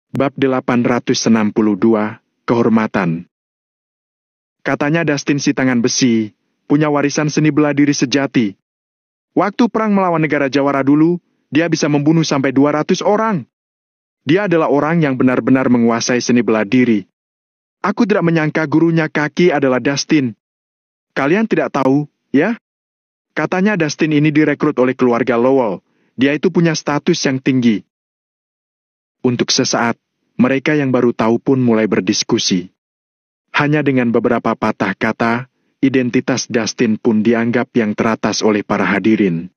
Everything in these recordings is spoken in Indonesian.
Bab 862, Kehormatan. Katanya Dustin si tangan besi, punya warisan seni bela diri sejati. Waktu perang melawan negara Jawara dulu, dia bisa membunuh sampai 200 orang. Dia adalah orang yang benar-benar menguasai seni bela diri. Aku tidak menyangka gurunya Kaki adalah Dustin. Kalian tidak tahu, ya? Katanya Dustin ini direkrut oleh keluarga Lowell. Dia itu punya status yang tinggi. Untuk sesaat, mereka yang baru tahu pun mulai berdiskusi. Hanya dengan beberapa patah kata, identitas Dustin pun dianggap yang teratas oleh para hadirin.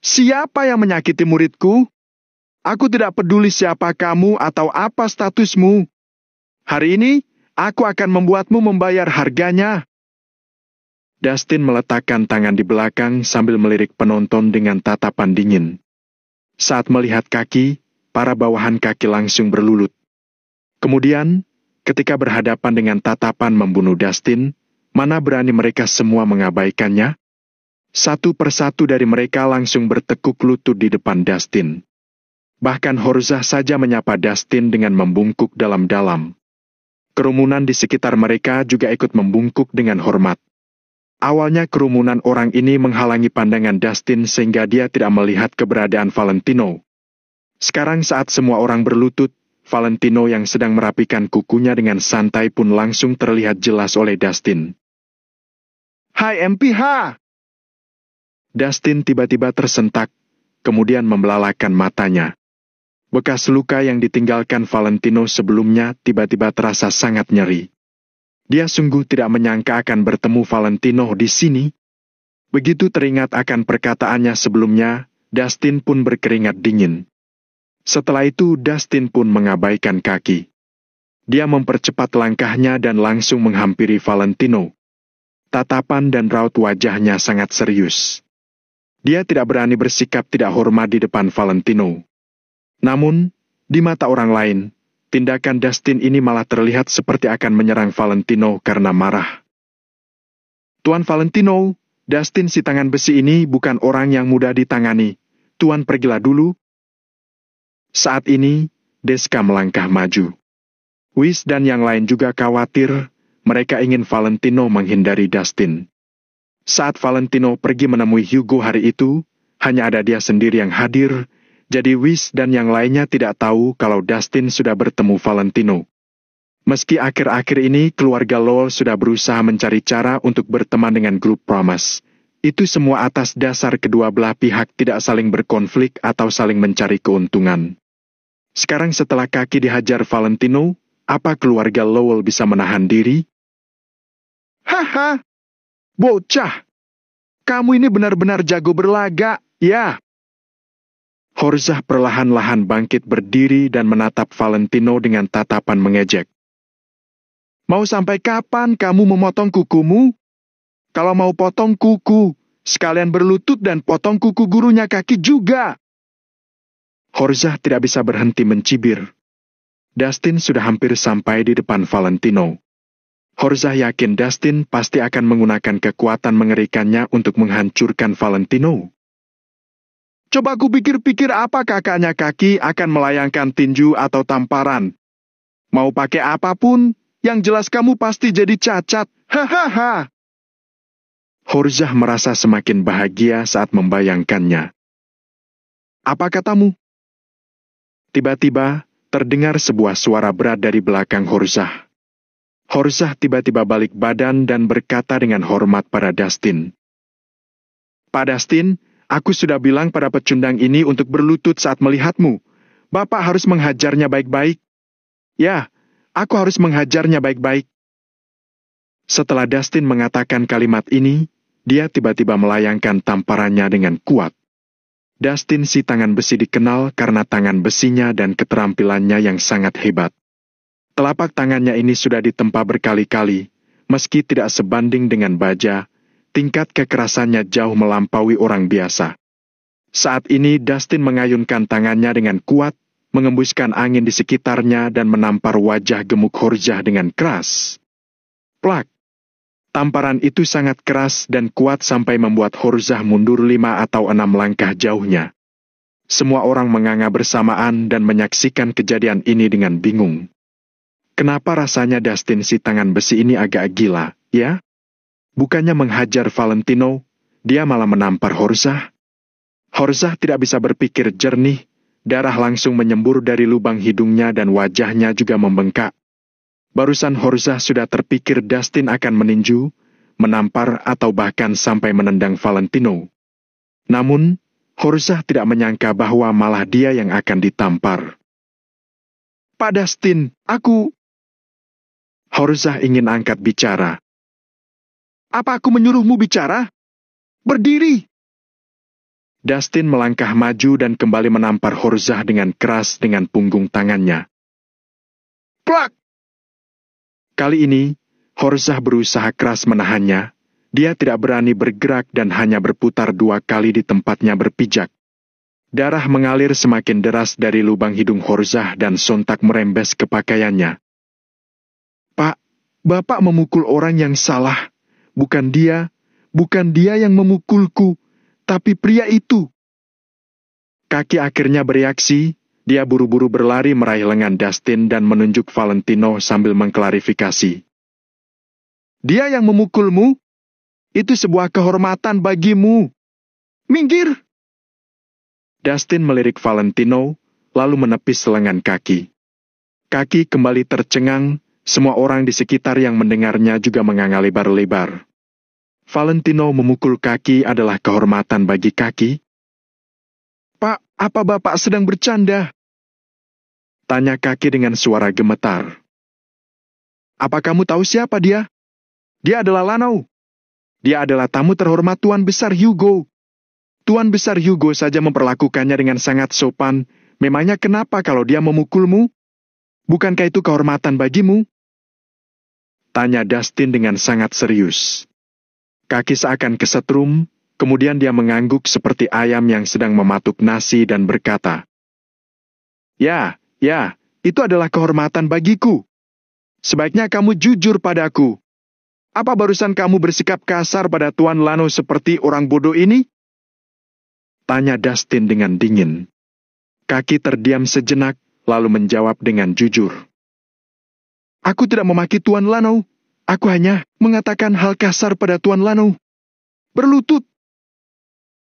Siapa yang menyakiti muridku? Aku tidak peduli siapa kamu atau apa statusmu. Hari ini, aku akan membuatmu membayar harganya. Dustin meletakkan tangan di belakang sambil melirik penonton dengan tatapan dingin. Saat melihat Kaki, para bawahan Kaki langsung berlulut. Kemudian, ketika berhadapan dengan tatapan membunuh Dustin, mana berani mereka semua mengabaikannya? Satu persatu dari mereka langsung bertekuk lutut di depan Dustin. Bahkan Horzah saja menyapa Dustin dengan membungkuk dalam-dalam. Kerumunan di sekitar mereka juga ikut membungkuk dengan hormat. Awalnya kerumunan orang ini menghalangi pandangan Dustin sehingga dia tidak melihat keberadaan Valentino. Sekarang saat semua orang berlutut, Valentino yang sedang merapikan kukunya dengan santai pun langsung terlihat jelas oleh Dustin. Hai MPH! Dustin tiba-tiba tersentak, kemudian membelalakan matanya. Bekas luka yang ditinggalkan Valentino sebelumnya tiba-tiba terasa sangat nyeri. Dia sungguh tidak menyangka akan bertemu Valentino di sini. Begitu teringat akan perkataannya sebelumnya, Dustin pun berkeringat dingin. Setelah itu Dustin pun mengabaikan Kaki. Dia mempercepat langkahnya dan langsung menghampiri Valentino. Tatapan dan raut wajahnya sangat serius. Dia tidak berani bersikap tidak hormat di depan Valentino. Namun, di mata orang lain, tindakan Dustin ini malah terlihat seperti akan menyerang Valentino karena marah. Tuan Valentino, Dustin si tangan besi ini bukan orang yang mudah ditangani. Tuan pergilah dulu. Saat ini, Deska melangkah maju. Wiz dan yang lain juga khawatir, mereka ingin Valentino menghindari Dustin. Saat Valentino pergi menemui Hugo hari itu, hanya ada dia sendiri yang hadir, jadi Wiz dan yang lainnya tidak tahu kalau Dustin sudah bertemu Valentino. Meski akhir-akhir ini keluarga Lowell sudah berusaha mencari cara untuk berteman dengan grup Promise, itu semua atas dasar kedua belah pihak tidak saling berkonflik atau saling mencari keuntungan. Sekarang setelah Kaki dihajar Valentino, apa keluarga Lowell bisa menahan diri? Haha, bocah, kamu ini benar-benar jago berlaga, ya. Horzah perlahan-lahan bangkit berdiri dan menatap Valentino dengan tatapan mengejek. Mau sampai kapan kamu memotong kukumu? Kalau mau potong kuku, sekalian berlutut dan potong kuku gurunya Kaki juga. Horzah tidak bisa berhenti mencibir. Dustin sudah hampir sampai di depan Valentino. Horzah yakin Dustin pasti akan menggunakan kekuatan mengerikannya untuk menghancurkan Valentino. Coba ku pikir-pikir apa kakaknya Kaki akan melayangkan tinju atau tamparan. Mau pakai apapun, yang jelas kamu pasti jadi cacat. Hahaha. Horzah merasa semakin bahagia saat membayangkannya. Apa katamu? Tiba-tiba, terdengar sebuah suara berat dari belakang Horzah. Horzah tiba-tiba balik badan dan berkata dengan hormat pada Dustin. Pak Dustin, aku sudah bilang pada pecundang ini untuk berlutut saat melihatmu. Bapak harus menghajarnya baik-baik. Ya, aku harus menghajarnya baik-baik. Setelah Dustin mengatakan kalimat ini, dia tiba-tiba melayangkan tamparannya dengan kuat. Dustin si tangan besi dikenal karena tangan besinya dan keterampilannya yang sangat hebat. Telapak tangannya ini sudah ditempa berkali-kali, meski tidak sebanding dengan baja, tingkat kekerasannya jauh melampaui orang biasa. Saat ini Dustin mengayunkan tangannya dengan kuat, mengembuskan angin di sekitarnya dan menampar wajah gemuk Horzah dengan keras. Plak! Tamparan itu sangat keras dan kuat sampai membuat Horzah mundur 5 atau 6 langkah jauhnya. Semua orang menganga bersamaan dan menyaksikan kejadian ini dengan bingung. Kenapa rasanya Dustin si tangan besi ini agak gila, ya? Bukannya menghajar Valentino, dia malah menampar Horzah. Horzah tidak bisa berpikir jernih, darah langsung menyembur dari lubang hidungnya dan wajahnya juga membengkak. Barusan Horzah sudah terpikir Dustin akan meninju, menampar atau bahkan sampai menendang Valentino. Namun, Horzah tidak menyangka bahwa malah dia yang akan ditampar. "Pak Dustin, aku..." Horzah ingin angkat bicara. "Apa aku menyuruhmu bicara? Berdiri!" Dustin melangkah maju dan kembali menampar Horzah dengan keras dengan punggung tangannya. Plak! Kali ini, Horzah berusaha keras menahannya. Dia tidak berani bergerak dan hanya berputar 2 kali di tempatnya berpijak. Darah mengalir semakin deras dari lubang hidung Horzah dan sontak merembes ke pakaiannya. "Pak, Bapak memukul orang yang salah. Bukan dia yang memukulku, tapi pria itu." Kaki akhirnya bereaksi, dia buru-buru berlari meraih lengan Dustin dan menunjuk Valentino sambil mengklarifikasi. "Dia yang memukulmu? Itu sebuah kehormatan bagimu. Minggir!" Dustin melirik Valentino, lalu menepis lengan kaki. Kaki kembali tercengang, semua orang di sekitar yang mendengarnya juga menganga lebar-lebar. Valentino memukul kaki adalah kehormatan bagi kaki? "Pak, apa Bapak sedang bercanda?" tanya kaki dengan suara gemetar. "Apa kamu tahu siapa dia? Dia adalah Lanau. Dia adalah tamu terhormat Tuan Besar Hugo. Tuan Besar Hugo saja memperlakukannya dengan sangat sopan. Memangnya kenapa kalau dia memukulmu? Bukankah itu kehormatan bagimu?" tanya Dustin dengan sangat serius. Kaki seakan kesetrum, kemudian dia mengangguk seperti ayam yang sedang mematuk nasi dan berkata, Ya, itu adalah kehormatan bagiku. Sebaiknya kamu jujur padaku. Apa barusan kamu bersikap kasar pada Tuan Lano seperti orang bodoh ini?" tanya Dustin dengan dingin. Kaki terdiam sejenak, lalu menjawab dengan jujur. "Aku tidak memaki Tuan Lano. Aku hanya mengatakan hal kasar pada Tuan Lano. Berlutut!"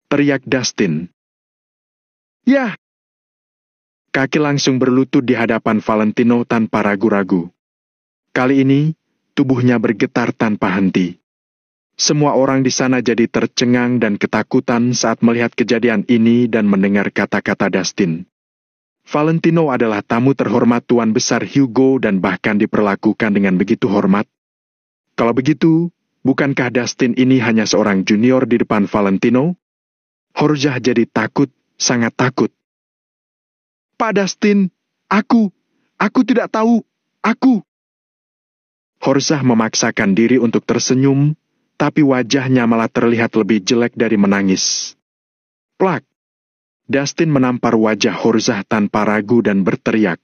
teriak Dustin. "Ya!" Kaki langsung berlutut di hadapan Valentino tanpa ragu-ragu. Kali ini, tubuhnya bergetar tanpa henti. Semua orang di sana jadi tercengang dan ketakutan saat melihat kejadian ini dan mendengar kata-kata Dustin. Valentino adalah tamu terhormat Tuan Besar Hugo dan bahkan diperlakukan dengan begitu hormat. Kalau begitu, bukankah Dustin ini hanya seorang junior di depan Valentino? Horzah jadi takut, sangat takut. "Pak Dustin, aku tidak tahu, aku..." Horzah memaksakan diri untuk tersenyum, tapi wajahnya malah terlihat lebih jelek dari menangis. Plak! Dustin menampar wajah Horzah tanpa ragu dan berteriak.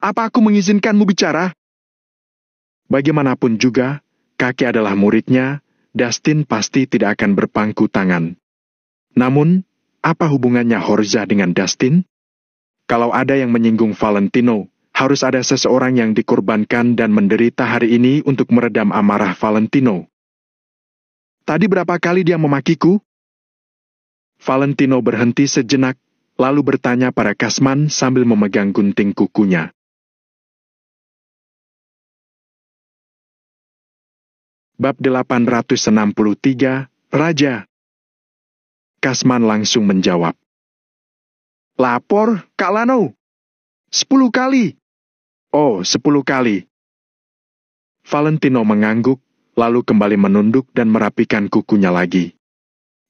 "Apa aku mengizinkanmu bicara?" Bagaimanapun juga, kaki adalah muridnya, Dustin pasti tidak akan berpangku tangan. Namun, apa hubungannya Horzah dengan Dustin? Kalau ada yang menyinggung Valentino, harus ada seseorang yang dikorbankan dan menderita hari ini untuk meredam amarah Valentino. "Tadi berapa kali dia memakiku?" Valentino berhenti sejenak, lalu bertanya pada Kasman sambil memegang gunting kukunya. Bab 863, Raja. Kasman langsung menjawab. "Lapor, Kak Lano. 10 kali. "Oh, 10 kali. Valentino mengangguk, lalu kembali menunduk dan merapikan kukunya lagi.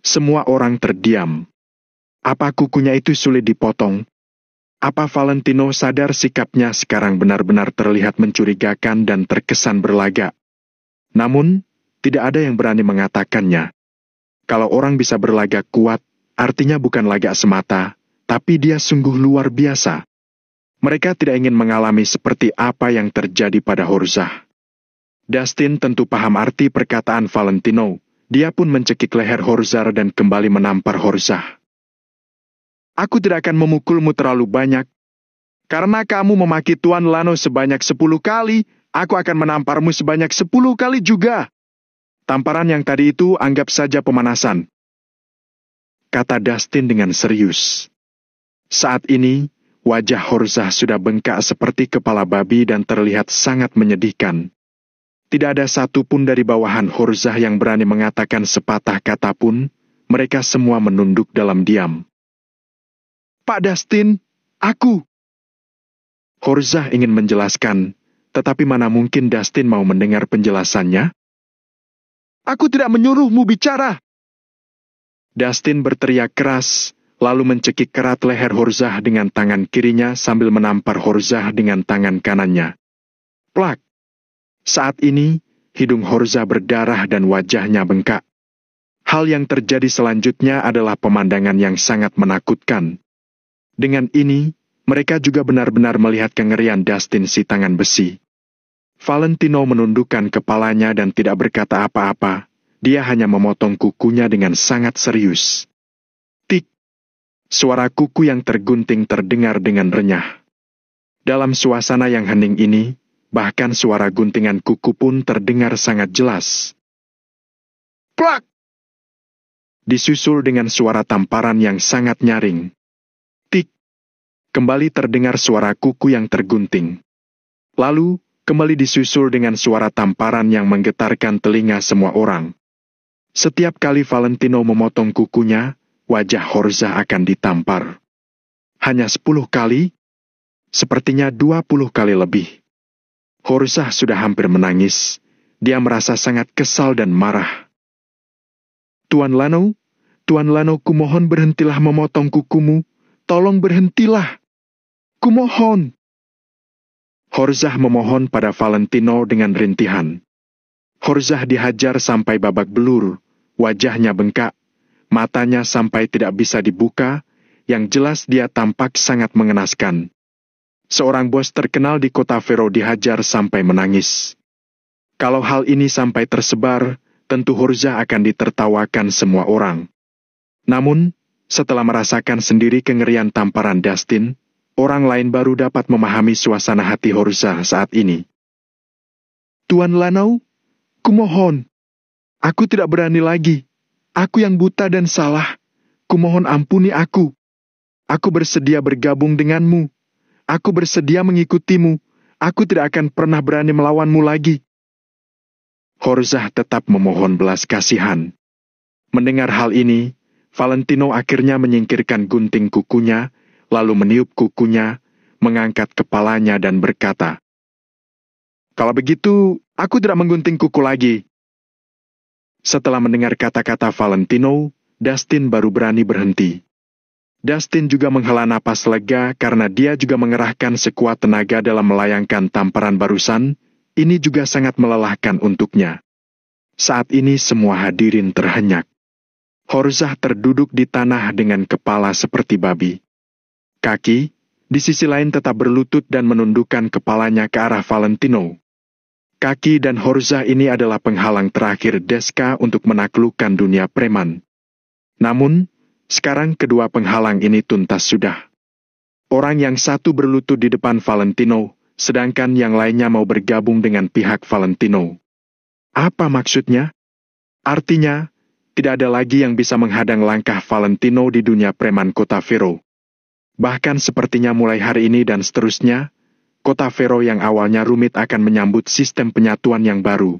Semua orang terdiam. Apa kukunya itu sulit dipotong? Apa Valentino sadar sikapnya sekarang benar-benar terlihat mencurigakan dan terkesan berlagak? Namun, tidak ada yang berani mengatakannya. Kalau orang bisa berlagak kuat, artinya bukan lagak semata, tapi dia sungguh luar biasa. Mereka tidak ingin mengalami seperti apa yang terjadi pada Horzah. Dustin tentu paham arti perkataan Valentino. Dia pun mencekik leher Horzah dan kembali menampar Horzah. Aku tidak akan memukulmu terlalu banyak. Karena kamu memaki Tuan Lano sebanyak 10 kali, aku akan menamparmu sebanyak 10 kali juga. Tamparan yang tadi itu anggap saja pemanasan, kata Dustin dengan serius. Saat ini, wajah Horzah sudah bengkak seperti kepala babi dan terlihat sangat menyedihkan. Tidak ada satupun dari bawahan Horzah yang berani mengatakan sepatah kata pun, mereka semua menunduk dalam diam. Pak Dustin, aku... Horzah ingin menjelaskan, tetapi mana mungkin Dustin mau mendengar penjelasannya? Aku tidak menyuruhmu bicara! Dustin berteriak keras, lalu mencekik erat leher Horzah dengan tangan kirinya sambil menampar Horzah dengan tangan kanannya. Plak! Saat ini, hidung Horzah berdarah dan wajahnya bengkak. Hal yang terjadi selanjutnya adalah pemandangan yang sangat menakutkan. Dengan ini, mereka juga benar-benar melihat kengerian Dustin si tangan besi. Valentino menundukkan kepalanya dan tidak berkata apa-apa. Dia hanya memotong kukunya dengan sangat serius. Tik! Suara kuku yang tergunting terdengar dengan renyah. Dalam suasana yang hening ini, bahkan suara guntingan kuku pun terdengar sangat jelas. Plak! Disusul dengan suara tamparan yang sangat nyaring. Tik! Kembali terdengar suara kuku yang tergunting. Lalu, kembali disusul dengan suara tamparan yang menggetarkan telinga semua orang. Setiap kali Valentino memotong kukunya, wajah Horzah akan ditampar. Hanya 10 kali? Sepertinya 20 kali lebih. Horzah sudah hampir menangis. Dia merasa sangat kesal dan marah. Tuan Lano, kumohon berhentilah memotong kukumu. Tolong berhentilah. Kumohon. Horzah memohon pada Valentino dengan rintihan. Horzah dihajar sampai babak belur, wajahnya bengkak, matanya sampai tidak bisa dibuka, yang jelas dia tampak sangat mengenaskan. Seorang bos terkenal di kota Fero dihajar sampai menangis. Kalau hal ini sampai tersebar, tentu Horzah akan ditertawakan semua orang. Namun, setelah merasakan sendiri kengerian tamparan Dustin, orang lain baru dapat memahami suasana hati Horzah saat ini. Tuan Lano, kumohon. Aku tidak berani lagi. Aku yang buta dan salah. Kumohon ampuni aku. Aku bersedia bergabung denganmu. Aku bersedia mengikutimu. Aku tidak akan pernah berani melawanmu lagi. Horzah tetap memohon belas kasihan. Mendengar hal ini, Valentino akhirnya menyingkirkan gunting kukunya, lalu meniup kukunya, mengangkat kepalanya dan berkata, "Kalau begitu, aku tidak menggunting kuku lagi." Setelah mendengar kata-kata Valentino, Dustin baru berani berhenti. Dustin juga menghela napas lega karena dia juga mengerahkan sekuat tenaga dalam melayangkan tamparan barusan. Ini juga sangat melelahkan untuknya. Saat ini semua hadirin terhenyak. Horzah terduduk di tanah dengan kepala seperti babi. Kaki, di sisi lain tetap berlutut dan menundukkan kepalanya ke arah Valentino. Kaki dan Horzah ini adalah penghalang terakhir Deska untuk menaklukkan dunia preman. Namun, sekarang kedua penghalang ini tuntas sudah. Orang yang satu berlutut di depan Valentino, sedangkan yang lainnya mau bergabung dengan pihak Valentino. Apa maksudnya? Artinya, tidak ada lagi yang bisa menghadang langkah Valentino di dunia preman kota Fero. Bahkan sepertinya mulai hari ini dan seterusnya, kota Fero yang awalnya rumit akan menyambut sistem penyatuan yang baru.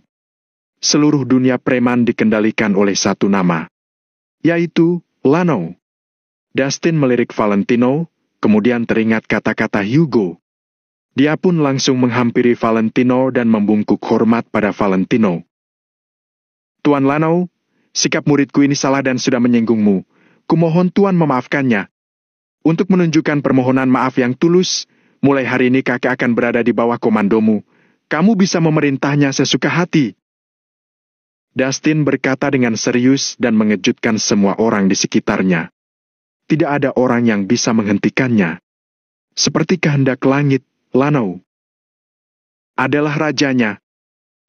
Seluruh dunia preman dikendalikan oleh satu nama, yaitu Lano. Dustin melirik Valentino, kemudian teringat kata-kata Hugo. Dia pun langsung menghampiri Valentino dan membungkuk hormat pada Valentino. Tuan Lano, sikap muridku ini salah dan sudah menyinggungmu. Kumohon Tuan memaafkannya. Untuk menunjukkan permohonan maaf yang tulus, mulai hari ini kakek akan berada di bawah komandomu. Kamu bisa memerintahnya sesuka hati. Dustin berkata dengan serius dan mengejutkan semua orang di sekitarnya. Tidak ada orang yang bisa menghentikannya. Seperti kehendak langit, Lano adalah rajanya.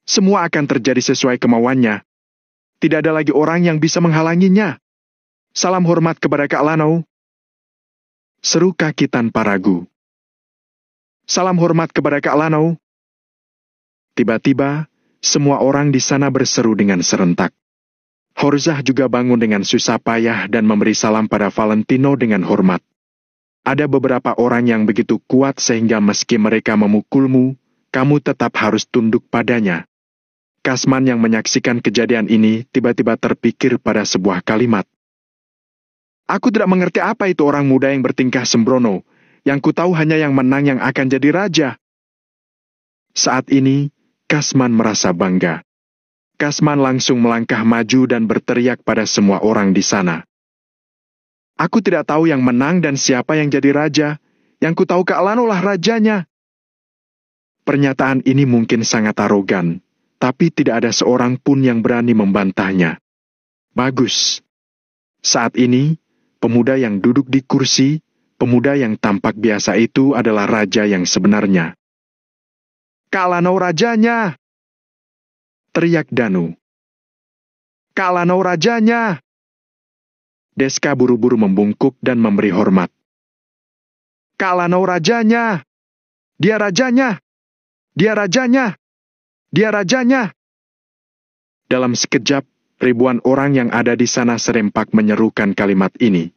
Semua akan terjadi sesuai kemauannya. Tidak ada lagi orang yang bisa menghalanginya. Salam hormat kepada Kak Lano. Seru Kaki tanpa ragu. Salam hormat kepada Kak Lanau. Tiba-tiba, semua orang di sana berseru dengan serentak. Horzah juga bangun dengan susah payah dan memberi salam pada Valentino dengan hormat. Ada beberapa orang yang begitu kuat sehingga meski mereka memukulmu, kamu tetap harus tunduk padanya. Kasman yang menyaksikan kejadian ini tiba-tiba terpikir pada sebuah kalimat. Aku tidak mengerti apa itu orang muda yang bertingkah sembrono. Yang ku tahu hanya yang menang yang akan jadi raja. Saat ini, Kasman merasa bangga. Kasman langsung melangkah maju dan berteriak pada semua orang di sana. Aku tidak tahu yang menang dan siapa yang jadi raja. Yang ku tahu Kak Lanau lah rajanya. Pernyataan ini mungkin sangat arogan, tapi tidak ada seorang pun yang berani membantahnya. Bagus. Saat ini, pemuda yang duduk di kursi, pemuda yang tampak biasa itu adalah raja yang sebenarnya. Kak Lanau rajanya! Teriak Danu. Kak Lanau rajanya! Deska buru-buru membungkuk dan memberi hormat. Kak Lanau rajanya! Dia rajanya! Dia rajanya! Dia rajanya! Dalam sekejap, ribuan orang yang ada di sana serempak menyerukan kalimat ini.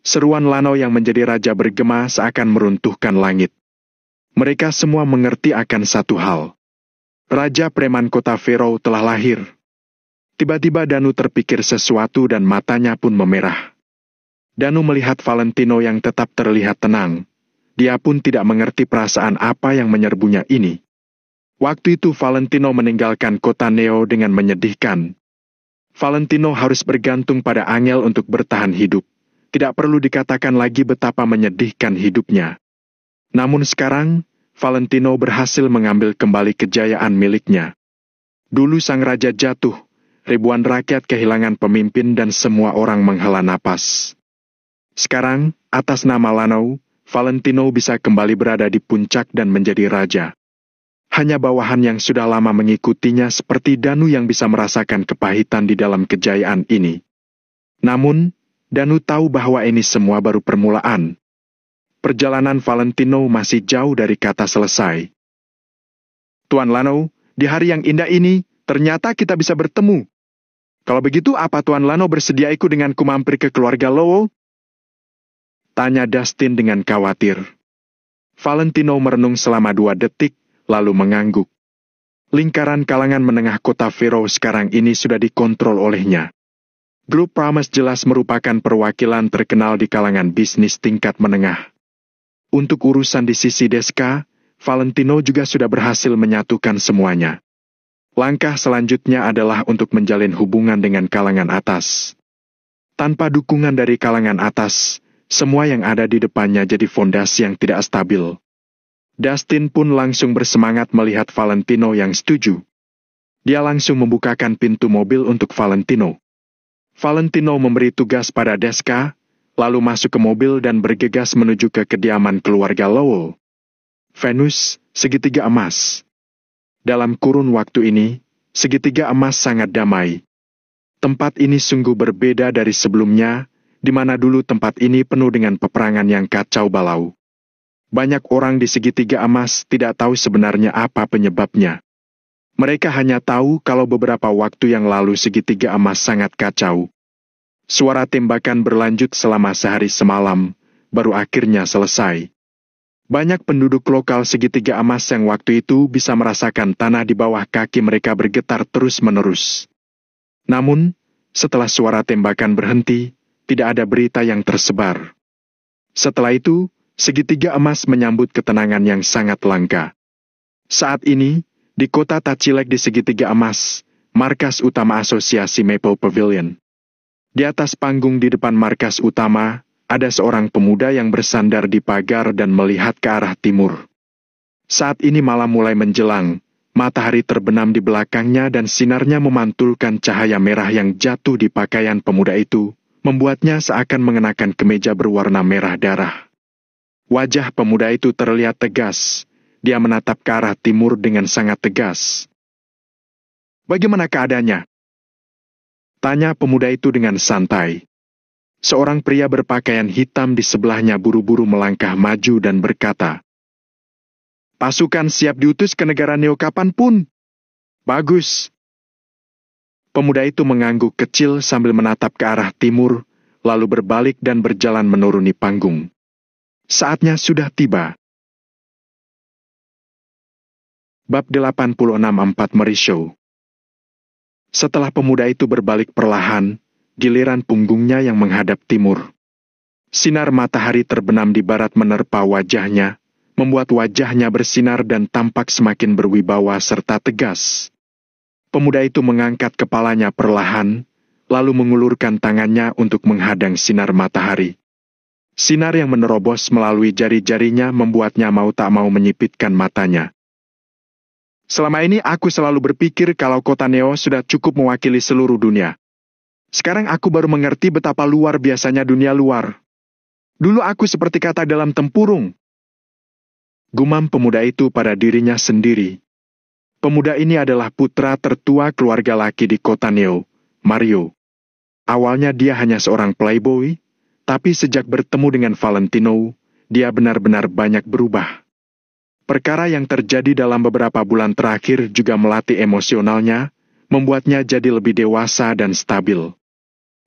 Seruan Lanau yang menjadi raja bergema seakan meruntuhkan langit. Mereka semua mengerti akan satu hal. Raja preman kota Fero telah lahir. Tiba-tiba Danu terpikir sesuatu dan matanya pun memerah. Danu melihat Valentino yang tetap terlihat tenang. Dia pun tidak mengerti perasaan apa yang menyerbunya ini. Waktu itu Valentino meninggalkan kota Neo dengan menyedihkan. Valentino harus bergantung pada Angel untuk bertahan hidup. Tidak perlu dikatakan lagi betapa menyedihkan hidupnya. Namun sekarang, Valentino berhasil mengambil kembali kejayaan miliknya. Dulu sang raja jatuh, ribuan rakyat kehilangan pemimpin dan semua orang menghela napas. Sekarang, atas nama Lanau, Valentino bisa kembali berada di puncak dan menjadi raja. Hanya bawahan yang sudah lama mengikutinya seperti Danu yang bisa merasakan kepahitan di dalam kejayaan ini. Namun, Danu tahu bahwa ini semua baru permulaan. Perjalanan Valentino masih jauh dari kata selesai. Tuan Lanau, di hari yang indah ini, ternyata kita bisa bertemu. Kalau begitu, apa Tuan Lanau bersedia ikut denganku mampir ke keluarga Lowell? Tanya Dustin dengan khawatir. Valentino merenung selama 2 detik, lalu mengangguk. Lingkaran kalangan menengah kota Fero sekarang ini sudah dikontrol olehnya. Grup Promise jelas merupakan perwakilan terkenal di kalangan bisnis tingkat menengah. Untuk urusan di sisi Deska, Valentino juga sudah berhasil menyatukan semuanya. Langkah selanjutnya adalah untuk menjalin hubungan dengan kalangan atas. Tanpa dukungan dari kalangan atas, semua yang ada di depannya jadi fondasi yang tidak stabil. Dustin pun langsung bersemangat melihat Valentino yang setuju. Dia langsung membukakan pintu mobil untuk Valentino. Valentino memberi tugas pada Deska, lalu masuk ke mobil dan bergegas menuju ke kediaman keluarga Lowell. Venus, segitiga emas. Dalam kurun waktu ini, segitiga emas sangat damai. Tempat ini sungguh berbeda dari sebelumnya, di mana dulu tempat ini penuh dengan peperangan yang kacau balau. Banyak orang di segitiga emas tidak tahu sebenarnya apa penyebabnya. Mereka hanya tahu kalau beberapa waktu yang lalu segitiga emas sangat kacau. Suara tembakan berlanjut selama sehari semalam, baru akhirnya selesai. Banyak penduduk lokal segitiga emas yang waktu itu bisa merasakan tanah di bawah kaki mereka bergetar terus-menerus. Namun, setelah suara tembakan berhenti, tidak ada berita yang tersebar. Setelah itu, segitiga emas menyambut ketenangan yang sangat langka. Saat ini, di kota Tachilek di segitiga emas, markas utama asosiasi Maple Pavilion. Di atas panggung di depan markas utama, ada seorang pemuda yang bersandar di pagar dan melihat ke arah timur. Saat ini malam mulai menjelang, matahari terbenam di belakangnya dan sinarnya memantulkan cahaya merah yang jatuh di pakaian pemuda itu, membuatnya seakan mengenakan kemeja berwarna merah darah. Wajah pemuda itu terlihat tegas, dia menatap ke arah timur dengan sangat tegas. Bagaimana keadaannya? Tanya pemuda itu dengan santai. Seorang pria berpakaian hitam di sebelahnya buru-buru melangkah maju dan berkata, "Pasukan siap diutus ke negara Neo kapanpun." "Bagus." Pemuda itu mengangguk kecil sambil menatap ke arah timur, lalu berbalik dan berjalan menuruni panggung. Saatnya sudah tiba. Bab 86:4 Merisho. Setelah pemuda itu berbalik perlahan, giliran punggungnya yang menghadap timur. Sinar matahari terbenam di barat menerpa wajahnya, membuat wajahnya bersinar dan tampak semakin berwibawa serta tegas. Pemuda itu mengangkat kepalanya perlahan, lalu mengulurkan tangannya untuk menghadang sinar matahari. Sinar yang menerobos melalui jari-jarinya membuatnya mau tak mau menyipitkan matanya. "Selama ini aku selalu berpikir kalau kota Neo sudah cukup mewakili seluruh dunia. Sekarang aku baru mengerti betapa luar biasanya dunia luar. Dulu aku seperti kata dalam tempurung." Gumam pemuda itu pada dirinya sendiri. Pemuda ini adalah putra tertua keluarga laki di kota Neo, Mario. Awalnya dia hanya seorang playboy, tapi sejak bertemu dengan Valentino, dia benar-benar banyak berubah. Perkara yang terjadi dalam beberapa bulan terakhir juga melatih emosionalnya, membuatnya jadi lebih dewasa dan stabil.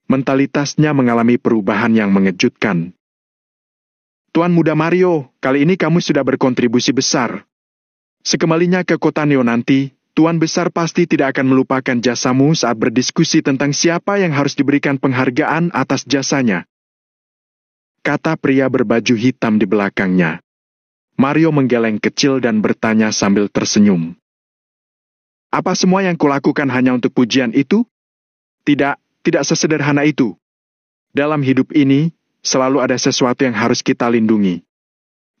Mentalitasnya mengalami perubahan yang mengejutkan. "Tuan muda Mario, kali ini kamu sudah berkontribusi besar. Sekembalinya ke kota Neo nanti, Tuan besar pasti tidak akan melupakan jasamu saat berdiskusi tentang siapa yang harus diberikan penghargaan atas jasanya," kata pria berbaju hitam di belakangnya. Mario menggeleng kecil dan bertanya sambil tersenyum. "Apa semua yang kulakukan hanya untuk pujian itu? Tidak sesederhana itu. Dalam hidup ini, selalu ada sesuatu yang harus kita lindungi.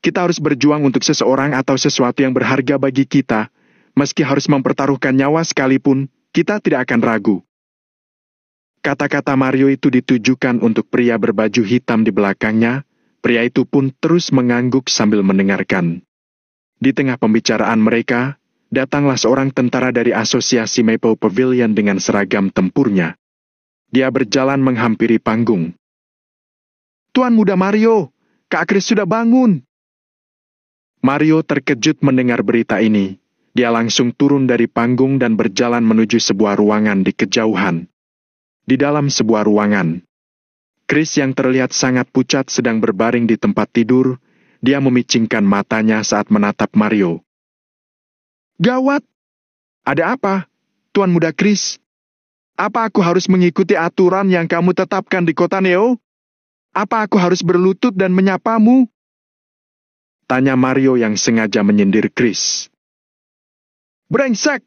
Kita harus berjuang untuk seseorang atau sesuatu yang berharga bagi kita, meski harus mempertaruhkan nyawa sekalipun, kita tidak akan ragu." Kata-kata Mario itu ditujukan untuk pria berbaju hitam di belakangnya. Pria itu pun terus mengangguk sambil mendengarkan. Di tengah pembicaraan mereka, datanglah seorang tentara dari asosiasi Maple Pavilion dengan seragam tempurnya. Dia berjalan menghampiri panggung. "Tuan muda Mario, Kak Chris sudah bangun." Mario terkejut mendengar berita ini. Dia langsung turun dari panggung dan berjalan menuju sebuah ruangan di kejauhan. Di dalam sebuah ruangan, Chris yang terlihat sangat pucat sedang berbaring di tempat tidur. Dia memicingkan matanya saat menatap Mario. "Gawat! Ada apa, Tuan muda Chris? Apa aku harus mengikuti aturan yang kamu tetapkan di kota Neo? Apa aku harus berlutut dan menyapamu?" tanya Mario yang sengaja menyindir Chris. "Brengsek!"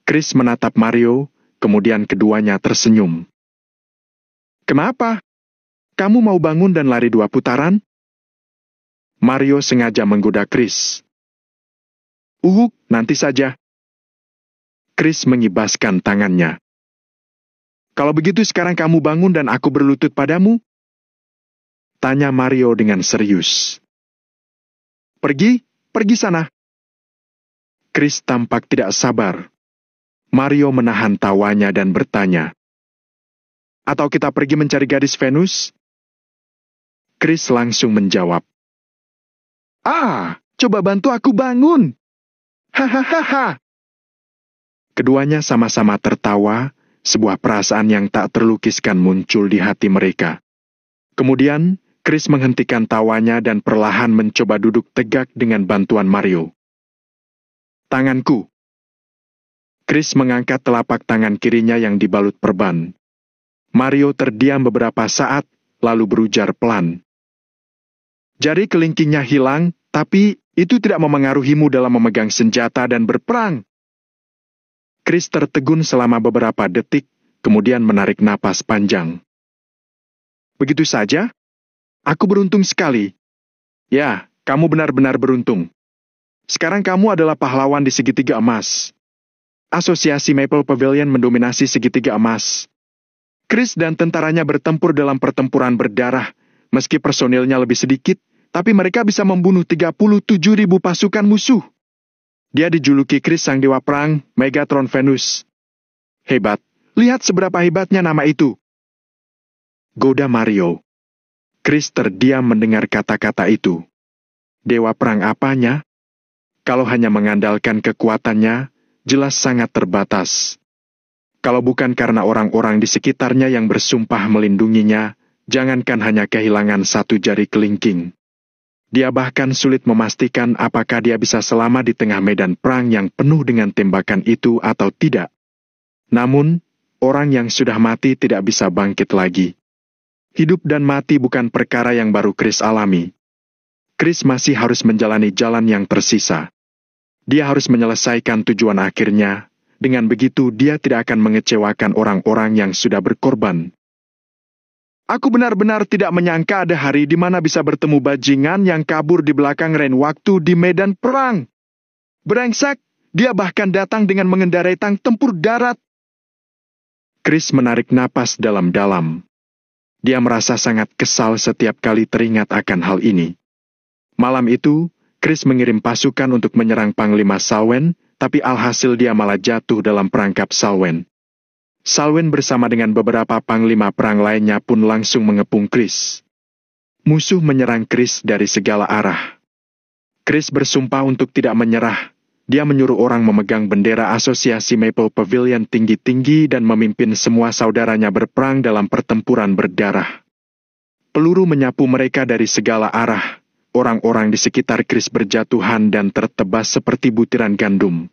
Chris menatap Mario, kemudian keduanya tersenyum. "Kenapa? Kamu mau bangun dan lari 2 putaran?" Mario sengaja menggoda Chris. Nanti saja." Chris mengibaskan tangannya. "Kalau begitu sekarang kamu bangun dan aku berlutut padamu?" tanya Mario dengan serius. Pergi sana." Chris tampak tidak sabar. Mario menahan tawanya dan bertanya, "Atau kita pergi mencari gadis Venus?" Chris langsung menjawab, Coba bantu aku bangun." Hahaha. Keduanya sama-sama tertawa, sebuah perasaan yang tak terlukiskan muncul di hati mereka. Kemudian, Chris menghentikan tawanya dan perlahan mencoba duduk tegak dengan bantuan Mario. "Tanganku." Chris mengangkat telapak tangan kirinya yang dibalut perban. Mario terdiam beberapa saat, lalu berujar pelan. "Jari kelingkingnya hilang, tapi itu tidak memengaruhimu dalam memegang senjata dan berperang." Chris tertegun selama beberapa detik, kemudian menarik napas panjang. "Begitu saja? Aku beruntung sekali." "Ya, kamu benar-benar beruntung. Sekarang kamu adalah pahlawan di segitiga emas. Asosiasi Maple Pavilion mendominasi segitiga emas. Chris dan tentaranya bertempur dalam pertempuran berdarah, meski personilnya lebih sedikit, tapi mereka bisa membunuh 37.000 pasukan musuh. Dia dijuluki Chris sang dewa perang, Megatron Venus. Hebat, lihat seberapa hebatnya nama itu." goda Mario. Chris terdiam mendengar kata-kata itu. Dewa perang apanya? Kalau hanya mengandalkan kekuatannya, jelas sangat terbatas. Kalau bukan karena orang-orang di sekitarnya yang bersumpah melindunginya, jangankan hanya kehilangan satu jari kelingking. Dia bahkan sulit memastikan apakah dia bisa selamat di tengah medan perang yang penuh dengan tembakan itu atau tidak. Namun, orang yang sudah mati tidak bisa bangkit lagi. Hidup dan mati bukan perkara yang baru Chris alami. Chris masih harus menjalani jalan yang tersisa. Dia harus menyelesaikan tujuan akhirnya. Dengan begitu, dia tidak akan mengecewakan orang-orang yang sudah berkorban. Aku benar-benar tidak menyangka ada hari di mana bisa bertemu bajingan yang kabur di belakang Rain waktu di medan perang. Brengsek, dia bahkan datang dengan mengendarai tank tempur darat. Chris menarik napas dalam-dalam. Dia merasa sangat kesal setiap kali teringat akan hal ini. Malam itu, Chris mengirim pasukan untuk menyerang Panglima Salwen, tapi alhasil dia malah jatuh dalam perangkap Salwen. Salwen bersama dengan beberapa panglima perang lainnya pun langsung mengepung Chris. Musuh menyerang Chris dari segala arah. Chris bersumpah untuk tidak menyerah. Dia menyuruh orang memegang bendera Asosiasi Maple Pavilion tinggi-tinggi dan memimpin semua saudaranya berperang dalam pertempuran berdarah. Peluru menyapu mereka dari segala arah. Orang-orang di sekitar Chris berjatuhan dan tertebas seperti butiran gandum.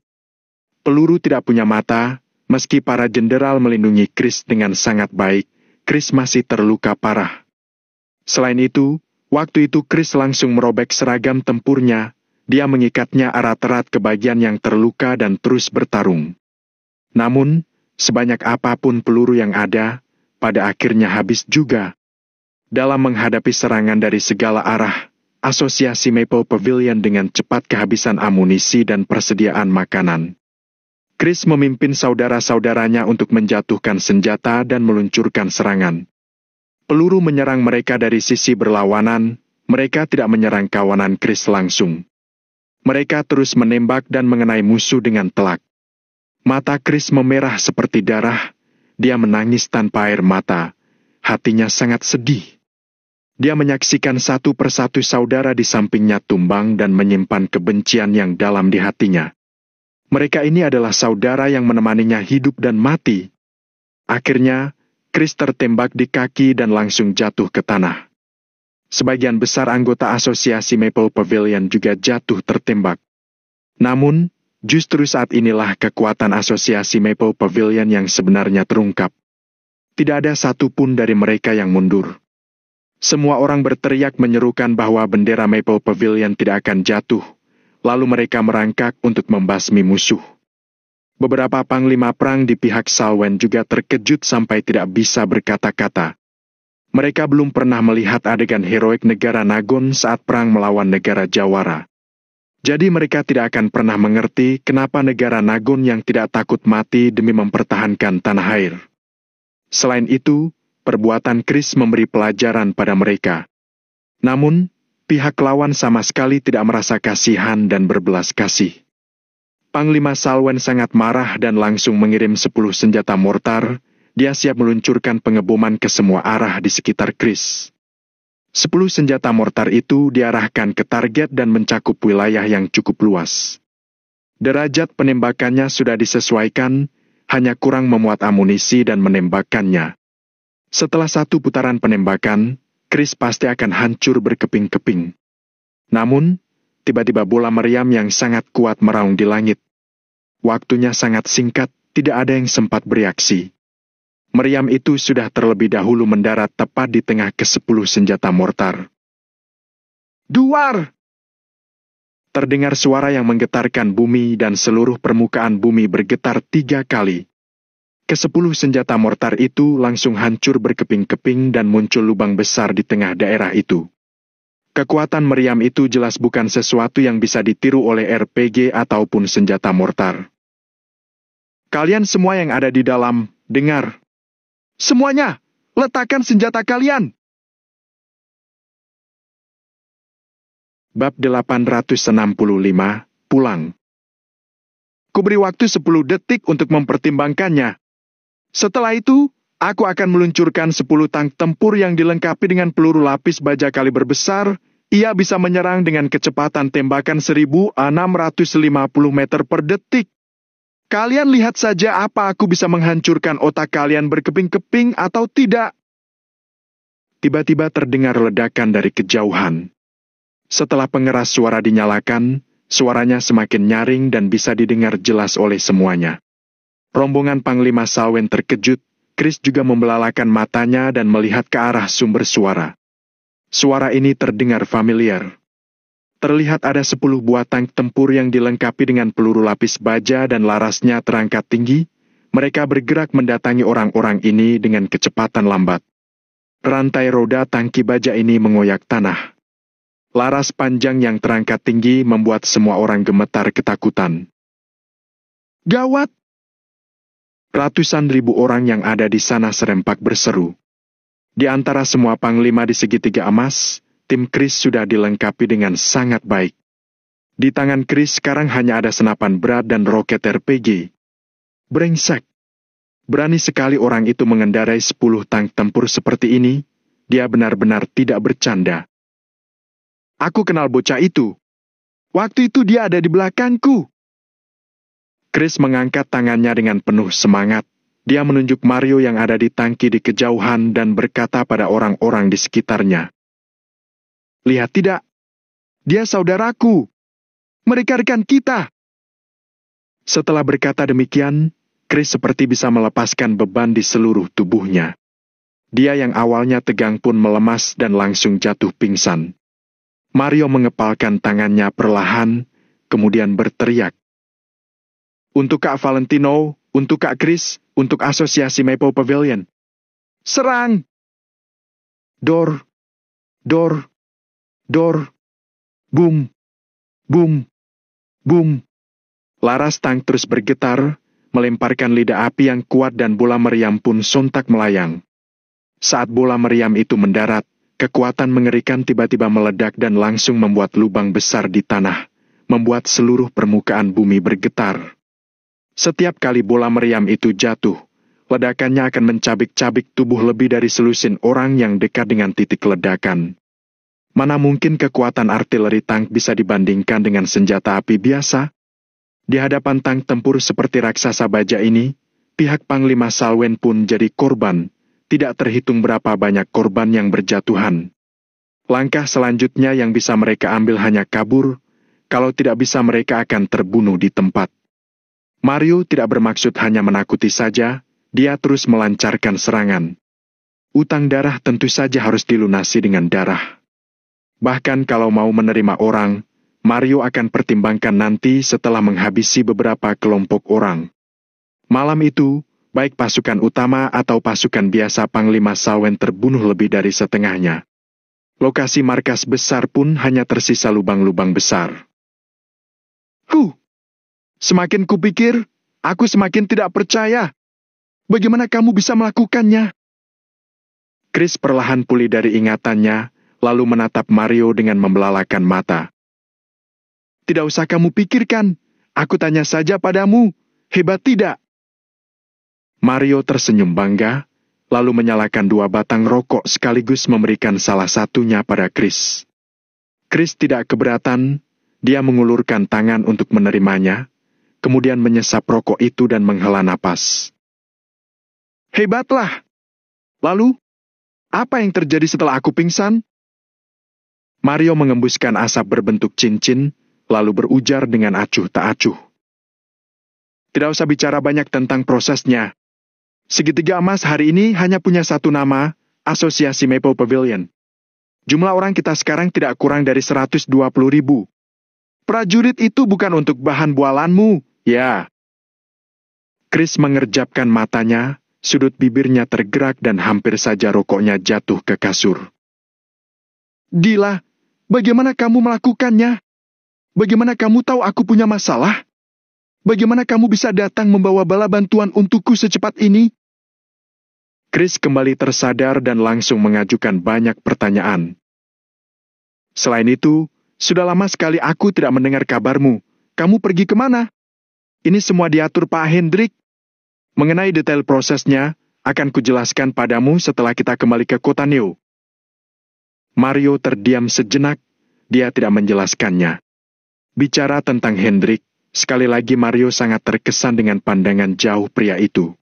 Peluru tidak punya mata, meski para jenderal melindungi Chris dengan sangat baik, Chris masih terluka parah. Selain itu, waktu itu Chris langsung merobek seragam tempurnya. Dia mengikatnya erat-erat ke bagian yang terluka dan terus bertarung. Namun, sebanyak apapun peluru yang ada, pada akhirnya habis juga. Dalam menghadapi serangan dari segala arah, Asosiasi Maple Pavilion dengan cepat kehabisan amunisi dan persediaan makanan. Chris memimpin saudara-saudaranya untuk menjatuhkan senjata dan meluncurkan serangan. Peluru menyerang mereka dari sisi berlawanan, mereka tidak menyerang kawanan Chris langsung. Mereka terus menembak dan mengenai musuh dengan telak. Mata Chris memerah seperti darah, dia menangis tanpa air mata, hatinya sangat sedih. Dia menyaksikan satu persatu saudara di sampingnya tumbang dan menyimpan kebencian yang dalam di hatinya. Mereka ini adalah saudara yang menemaninya hidup dan mati. Akhirnya, Chris tertembak di kaki dan langsung jatuh ke tanah. Sebagian besar anggota Asosiasi Maple Pavilion juga jatuh tertembak. Namun, justru saat inilah kekuatan Asosiasi Maple Pavilion yang sebenarnya terungkap. Tidak ada satupun dari mereka yang mundur. Semua orang berteriak menyerukan bahwa bendera Maple Pavilion tidak akan jatuh, lalu mereka merangkak untuk membasmi musuh. Beberapa panglima perang di pihak Salwen juga terkejut sampai tidak bisa berkata-kata. Mereka belum pernah melihat adegan heroik negara Nagon saat perang melawan negara Jawara. Jadi mereka tidak akan pernah mengerti kenapa negara Nagon yang tidak takut mati demi mempertahankan tanah air. Selain itu, perbuatan Chris memberi pelajaran pada mereka. Namun, pihak lawan sama sekali tidak merasa kasihan dan berbelas kasih. Panglima Salwen sangat marah dan langsung mengirim 10 senjata mortar. Dia siap meluncurkan pengeboman ke semua arah di sekitar Chris. 10 senjata mortar itu diarahkan ke target dan mencakup wilayah yang cukup luas. Derajat penembakannya sudah disesuaikan, hanya kurang memuat amunisi dan menembakkannya. Setelah satu putaran penembakan, Chris pasti akan hancur berkeping-keping. Namun, tiba-tiba bola meriam yang sangat kuat meraung di langit. Waktunya sangat singkat, tidak ada yang sempat bereaksi. Meriam itu sudah terlebih dahulu mendarat tepat di tengah ke-10 senjata mortar. Duar! Terdengar suara yang menggetarkan bumi dan seluruh permukaan bumi bergetar 3 kali. Ke-10 senjata mortar itu langsung hancur berkeping-keping dan muncul lubang besar di tengah daerah itu. Kekuatan meriam itu jelas bukan sesuatu yang bisa ditiru oleh RPG ataupun senjata mortar. Kalian semua yang ada di dalam, dengar. Semuanya, letakkan senjata kalian. Bab 865, pulang. Kuberi waktu 10 detik untuk mempertimbangkannya. Setelah itu, Aku akan meluncurkan 10 tank tempur yang dilengkapi dengan peluru lapis baja kaliber besar. Ia bisa menyerang dengan kecepatan tembakan 1650 meter per detik. Kalian lihat saja apa aku bisa menghancurkan otak kalian berkeping-keping atau tidak. Tiba-tiba terdengar ledakan dari kejauhan. Setelah pengeras suara dinyalakan, suaranya semakin nyaring dan bisa didengar jelas oleh semuanya. Rombongan Panglima Salwen terkejut. Chris juga membelalakan matanya dan melihat ke arah sumber suara. Suara ini terdengar familiar. Terlihat ada 10 buah tank tempur yang dilengkapi dengan peluru lapis baja dan larasnya terangkat tinggi. Mereka bergerak mendatangi orang-orang ini dengan kecepatan lambat. Rantai roda tangki baja ini mengoyak tanah. Laras panjang yang terangkat tinggi membuat semua orang gemetar ketakutan. Gawat! Ratusan ribu orang yang ada di sana serempak berseru. Di antara semua panglima di segitiga emas, tim Chris sudah dilengkapi dengan sangat baik. Di tangan Chris sekarang hanya ada senapan berat dan roket RPG. Brengsek. Berani sekali orang itu mengendarai 10 tank tempur seperti ini. Dia benar-benar tidak bercanda. Aku kenal bocah itu. Waktu itu dia ada di belakangku. Chris mengangkat tangannya dengan penuh semangat. Dia menunjuk Mario yang ada di tangki di kejauhan dan berkata pada orang-orang di sekitarnya. Lihat tidak? Dia saudaraku. Mereka rekan kita. Setelah berkata demikian, Chris seperti bisa melepaskan beban di seluruh tubuhnya. Dia yang awalnya tegang pun melemas dan langsung jatuh pingsan. Mario mengepalkan tangannya perlahan, kemudian berteriak. Untuk Kak Valentino, untuk Kak Chris, untuk Asosiasi Maple Pavilion. Serang! Dor, dor, dor, boom, boom, boom. Laras tank terus bergetar, melemparkan lidah api yang kuat dan bola meriam pun sontak melayang. Saat bola meriam itu mendarat, kekuatan mengerikan tiba-tiba meledak dan langsung membuat lubang besar di tanah, membuat seluruh permukaan bumi bergetar. Setiap kali bola meriam itu jatuh, ledakannya akan mencabik-cabik tubuh lebih dari selusin orang yang dekat dengan titik ledakan. Mana mungkin kekuatan artileri tank bisa dibandingkan dengan senjata api biasa? Di hadapan tank tempur seperti raksasa baja ini, pihak Panglima Salwen pun jadi korban, tidak terhitung berapa banyak korban yang berjatuhan. Langkah selanjutnya yang bisa mereka ambil hanya kabur, kalau tidak bisa mereka akan terbunuh di tempat. Mario tidak bermaksud hanya menakuti saja, dia terus melancarkan serangan. Utang darah tentu saja harus dilunasi dengan darah. Bahkan kalau mau menerima orang, Mario akan pertimbangkan nanti setelah menghabisi beberapa kelompok orang. Malam itu, baik pasukan utama atau pasukan biasa Panglima Salwen terbunuh lebih dari setengahnya. Lokasi markas besar pun hanya tersisa lubang-lubang besar. Semakin kupikir, aku semakin tidak percaya. Bagaimana kamu bisa melakukannya? Chris perlahan pulih dari ingatannya, lalu menatap Mario dengan membelalakan mata. Tidak usah kamu pikirkan, aku tanya saja padamu, hebat tidak? Mario tersenyum bangga, lalu menyalakan 2 batang rokok sekaligus memberikan salah satunya pada Chris. Chris tidak keberatan, dia mengulurkan tangan untuk menerimanya, kemudian menyesap rokok itu dan menghela napas. Hebatlah! Lalu, apa yang terjadi setelah aku pingsan? Mario mengembuskan asap berbentuk cincin, lalu berujar dengan acuh tak acuh. Tidak usah bicara banyak tentang prosesnya. Segitiga emas hari ini hanya punya satu nama, Asosiasi Maple Pavilion. Jumlah orang kita sekarang tidak kurang dari 120.000. Prajurit itu bukan untuk bahan bualanmu, ya. Chris mengerjapkan matanya, sudut bibirnya tergerak dan hampir saja rokoknya jatuh ke kasur. Gila, bagaimana kamu melakukannya? Bagaimana kamu tahu aku punya masalah? Bagaimana kamu bisa datang membawa bala bantuan untukku secepat ini? Chris kembali tersadar dan langsung mengajukan banyak pertanyaan. Selain itu, sudah lama sekali aku tidak mendengar kabarmu. Kamu pergi kemana? Ini semua diatur Pak Hendrik. Mengenai detail prosesnya, akan kujelaskan padamu setelah kita kembali ke kota Neo. Mario terdiam sejenak, dia tidak menjelaskannya. Bicara tentang Hendrik, sekali lagi Mario sangat terkesan dengan pandangan jauh pria itu.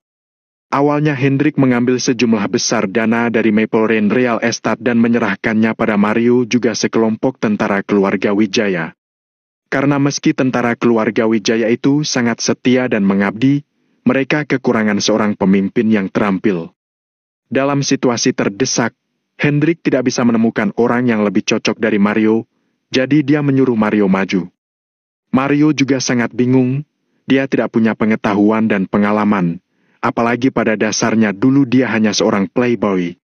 Awalnya Hendrik mengambil sejumlah besar dana dari Maple Rain Real Estate dan menyerahkannya pada Mario juga sekelompok tentara keluarga Wijaya. Karena meski tentara keluarga Wijaya itu sangat setia dan mengabdi, mereka kekurangan seorang pemimpin yang terampil. Dalam situasi terdesak, Hendrik tidak bisa menemukan orang yang lebih cocok dari Mario, jadi dia menyuruh Mario maju. Mario juga sangat bingung, dia tidak punya pengetahuan dan pengalaman. Apalagi pada dasarnya dulu dia hanya seorang playboy.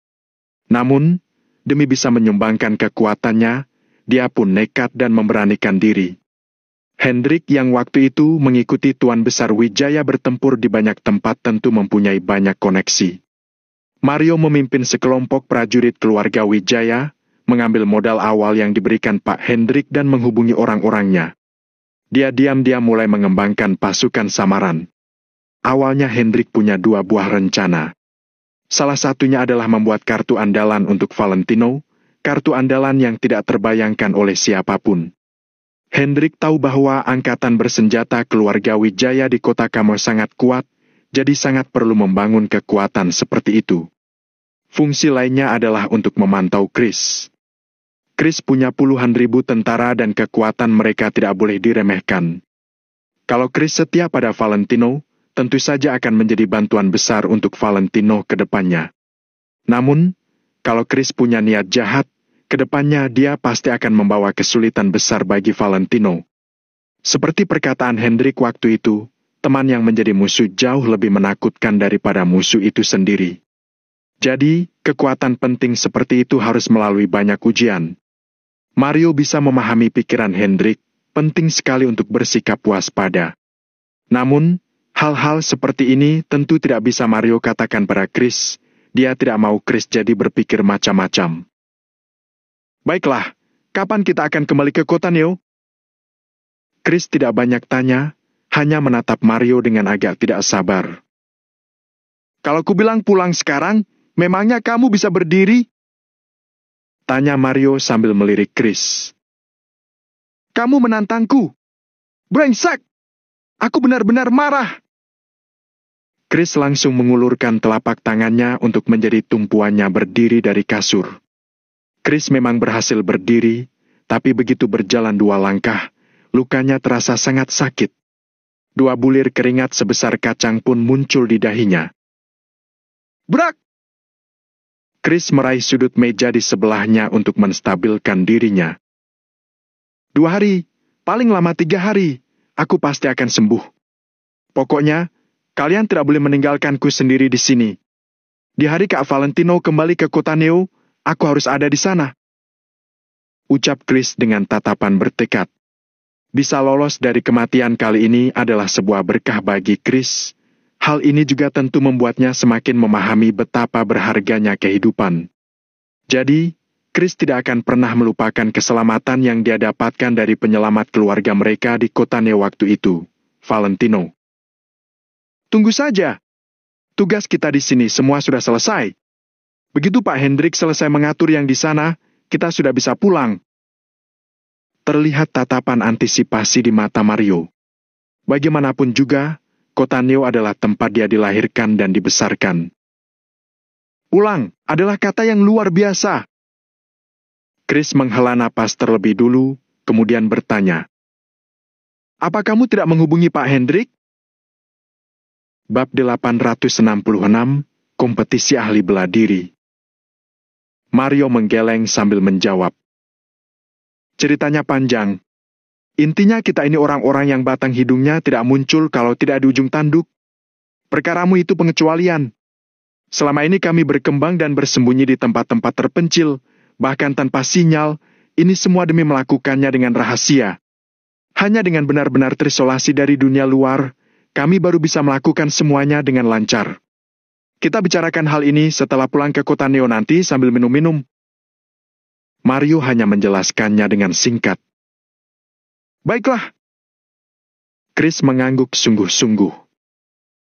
Namun, demi bisa menyumbangkan kekuatannya, dia pun nekat dan memberanikan diri. Hendrik yang waktu itu mengikuti Tuan Besar Wijaya bertempur di banyak tempat tentu mempunyai banyak koneksi. Mario memimpin sekelompok prajurit keluarga Wijaya, mengambil modal awal yang diberikan Pak Hendrik dan menghubungi orang-orangnya. Dia diam-diam mulai mengembangkan pasukan samaran. Awalnya Hendrik punya 2 buah rencana. Salah satunya adalah membuat kartu andalan untuk Valentino, kartu andalan yang tidak terbayangkan oleh siapapun. Hendrik tahu bahwa angkatan bersenjata keluarga Wijaya di kota Kamo sangat kuat, jadi sangat perlu membangun kekuatan seperti itu. Fungsi lainnya adalah untuk memantau Chris. Chris punya puluhan ribu tentara dan kekuatan mereka tidak boleh diremehkan. Kalau Chris setia pada Valentino, tentu saja akan menjadi bantuan besar untuk Valentino ke depannya. Namun, kalau Chris punya niat jahat, ke depannya dia pasti akan membawa kesulitan besar bagi Valentino. Seperti perkataan Hendrik waktu itu, teman yang menjadi musuh jauh lebih menakutkan daripada musuh itu sendiri. Jadi, kekuatan penting seperti itu harus melalui banyak ujian. Mario bisa memahami pikiran Hendrik, penting sekali untuk bersikap waspada. Namun, hal-hal seperti ini tentu tidak bisa Mario katakan pada Chris. Dia tidak mau Chris jadi berpikir macam-macam. Baiklah, kapan kita akan kembali ke kota Neo? Chris tidak banyak tanya, hanya menatap Mario dengan agak tidak sabar. Kalau ku bilang pulang sekarang, memangnya kamu bisa berdiri? Tanya Mario sambil melirik Chris. Kamu menantangku. Brengsek! Aku benar-benar marah. Chris langsung mengulurkan telapak tangannya untuk menjadi tumpuannya berdiri dari kasur. Chris memang berhasil berdiri, tapi begitu berjalan 2 langkah, lukanya terasa sangat sakit. 2 bulir keringat sebesar kacang pun muncul di dahinya. Brak! Chris meraih sudut meja di sebelahnya untuk menstabilkan dirinya. 2 hari, paling lama 3 hari, aku pasti akan sembuh. Pokoknya, kalian tidak boleh meninggalkanku sendiri di sini. Di hari Kak Valentino kembali ke kota Neo, aku harus ada di sana. Ucap Chris dengan tatapan bertekad. Bisa lolos dari kematian kali ini adalah sebuah berkah bagi Chris. Hal ini juga tentu membuatnya semakin memahami betapa berharganya kehidupan. Jadi, Chris tidak akan pernah melupakan keselamatan yang dia dapatkan dari penyelamat keluarga mereka di kota Neo waktu itu, Valentino. Tunggu saja. Tugas kita di sini semua sudah selesai. Begitu Pak Hendrik selesai mengatur yang di sana, kita sudah bisa pulang. Terlihat tatapan antisipasi di mata Mario. Bagaimanapun juga, kota Neo adalah tempat dia dilahirkan dan dibesarkan. Pulang adalah kata yang luar biasa. Chris menghela napas terlebih dulu, kemudian bertanya. Apa kamu tidak menghubungi Pak Hendrik? Bab 866, Kompetisi Ahli Bela Diri. Mario menggeleng sambil menjawab. Ceritanya panjang. Intinya kita ini orang-orang yang batang hidungnya tidak muncul kalau tidak di ujung tanduk. Perkaramu itu pengecualian. Selama ini kami berkembang dan bersembunyi di tempat-tempat terpencil, bahkan tanpa sinyal, ini semua demi melakukannya dengan rahasia. Hanya dengan benar-benar terisolasi dari dunia luar, kami baru bisa melakukan semuanya dengan lancar. Kita bicarakan hal ini setelah pulang ke kota Neo nanti sambil minum-minum. Mario hanya menjelaskannya dengan singkat. Baiklah. Chris mengangguk sungguh-sungguh.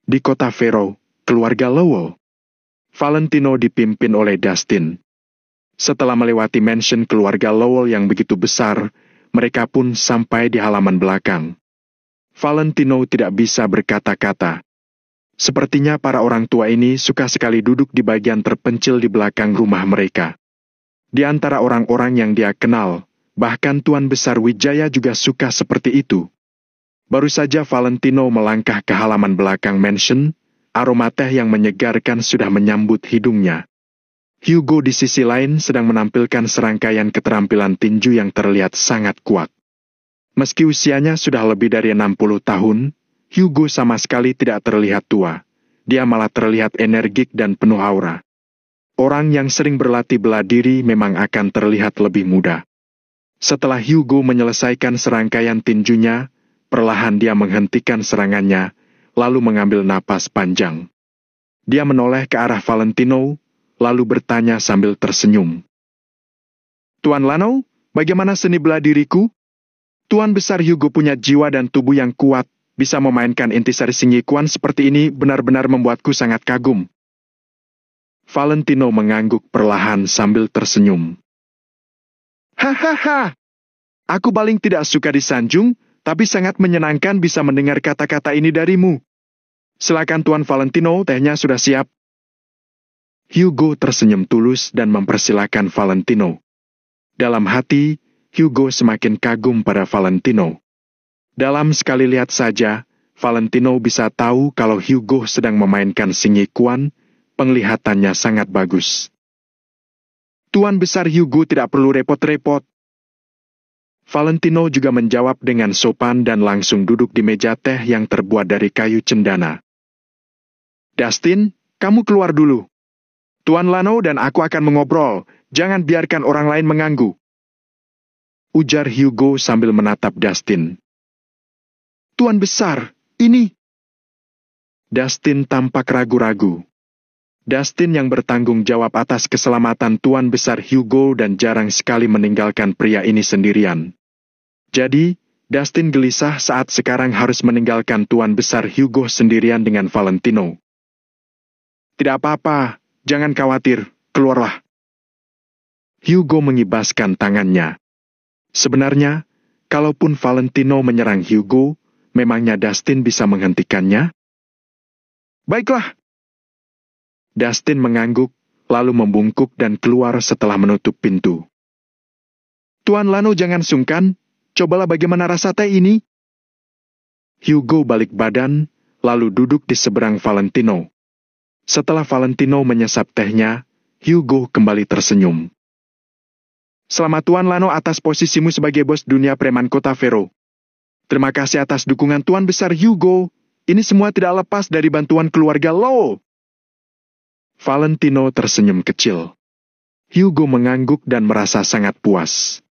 Di kota Vero, keluarga Lowell. Valentino dipimpin oleh Dustin. Setelah melewati mansion keluarga Lowell yang begitu besar, mereka pun sampai di halaman belakang. Valentino tidak bisa berkata-kata. Sepertinya para orang tua ini suka sekali duduk di bagian terpencil di belakang rumah mereka. Di antara orang-orang yang dia kenal, bahkan Tuan Besar Wijaya juga suka seperti itu. Baru saja Valentino melangkah ke halaman belakang mansion, aroma teh yang menyegarkan sudah menyambut hidungnya. Hugo di sisi lain sedang menampilkan serangkaian keterampilan tinju yang terlihat sangat kuat. Meski usianya sudah lebih dari 60 tahun, Hugo sama sekali tidak terlihat tua. Dia malah terlihat energik dan penuh aura. Orang yang sering berlatih bela diri memang akan terlihat lebih muda. Setelah Hugo menyelesaikan serangkaian tinjunya, perlahan dia menghentikan serangannya, lalu mengambil napas panjang. Dia menoleh ke arah Valentino, lalu bertanya sambil tersenyum. Tuan Lano, bagaimana seni bela diriku? Tuan Besar Hugo punya jiwa dan tubuh yang kuat, bisa memainkan intisari Singyikuan seperti ini benar-benar membuatku sangat kagum. Valentino mengangguk perlahan sambil tersenyum. Hahaha, aku paling tidak suka disanjung, tapi sangat menyenangkan bisa mendengar kata-kata ini darimu. Silakan Tuan Valentino, tehnya sudah siap. Hugo tersenyum tulus dan mempersilakan Valentino. Dalam hati, Hugo semakin kagum pada Valentino. Dalam sekali lihat saja, Valentino bisa tahu kalau Hugo sedang memainkan Singyikuan, penglihatannya sangat bagus. Tuan Besar Hugo tidak perlu repot-repot. Valentino juga menjawab dengan sopan dan langsung duduk di meja teh yang terbuat dari kayu cendana. Dustin, kamu keluar dulu. Tuan Lano dan aku akan mengobrol, jangan biarkan orang lain mengganggu. Ujar Hugo sambil menatap Dustin. Tuan Besar, ini. Dustin tampak ragu-ragu. Dustin yang bertanggung jawab atas keselamatan Tuan Besar Hugo dan jarang sekali meninggalkan pria ini sendirian. Jadi, Dustin gelisah saat sekarang harus meninggalkan Tuan Besar Hugo sendirian dengan Valentino. Tidak apa-apa. Jangan khawatir, keluarlah. Hugo mengibaskan tangannya. Sebenarnya, kalaupun Valentino menyerang Hugo, memangnya Dustin bisa menghentikannya? Baiklah. Dustin mengangguk, lalu membungkuk dan keluar setelah menutup pintu. Tuan Lano jangan sungkan, cobalah bagaimana rasa teh ini. Hugo balik badan, lalu duduk di seberang Valentino. Setelah Valentino menyesap tehnya, Hugo kembali tersenyum. Selamat Tuan Lano atas posisimu sebagai bos dunia preman kota Vero. Terima kasih atas dukungan Tuan Besar Hugo. Ini semua tidak lepas dari bantuan keluarga Lowell. Valentino tersenyum kecil. Hugo mengangguk dan merasa sangat puas.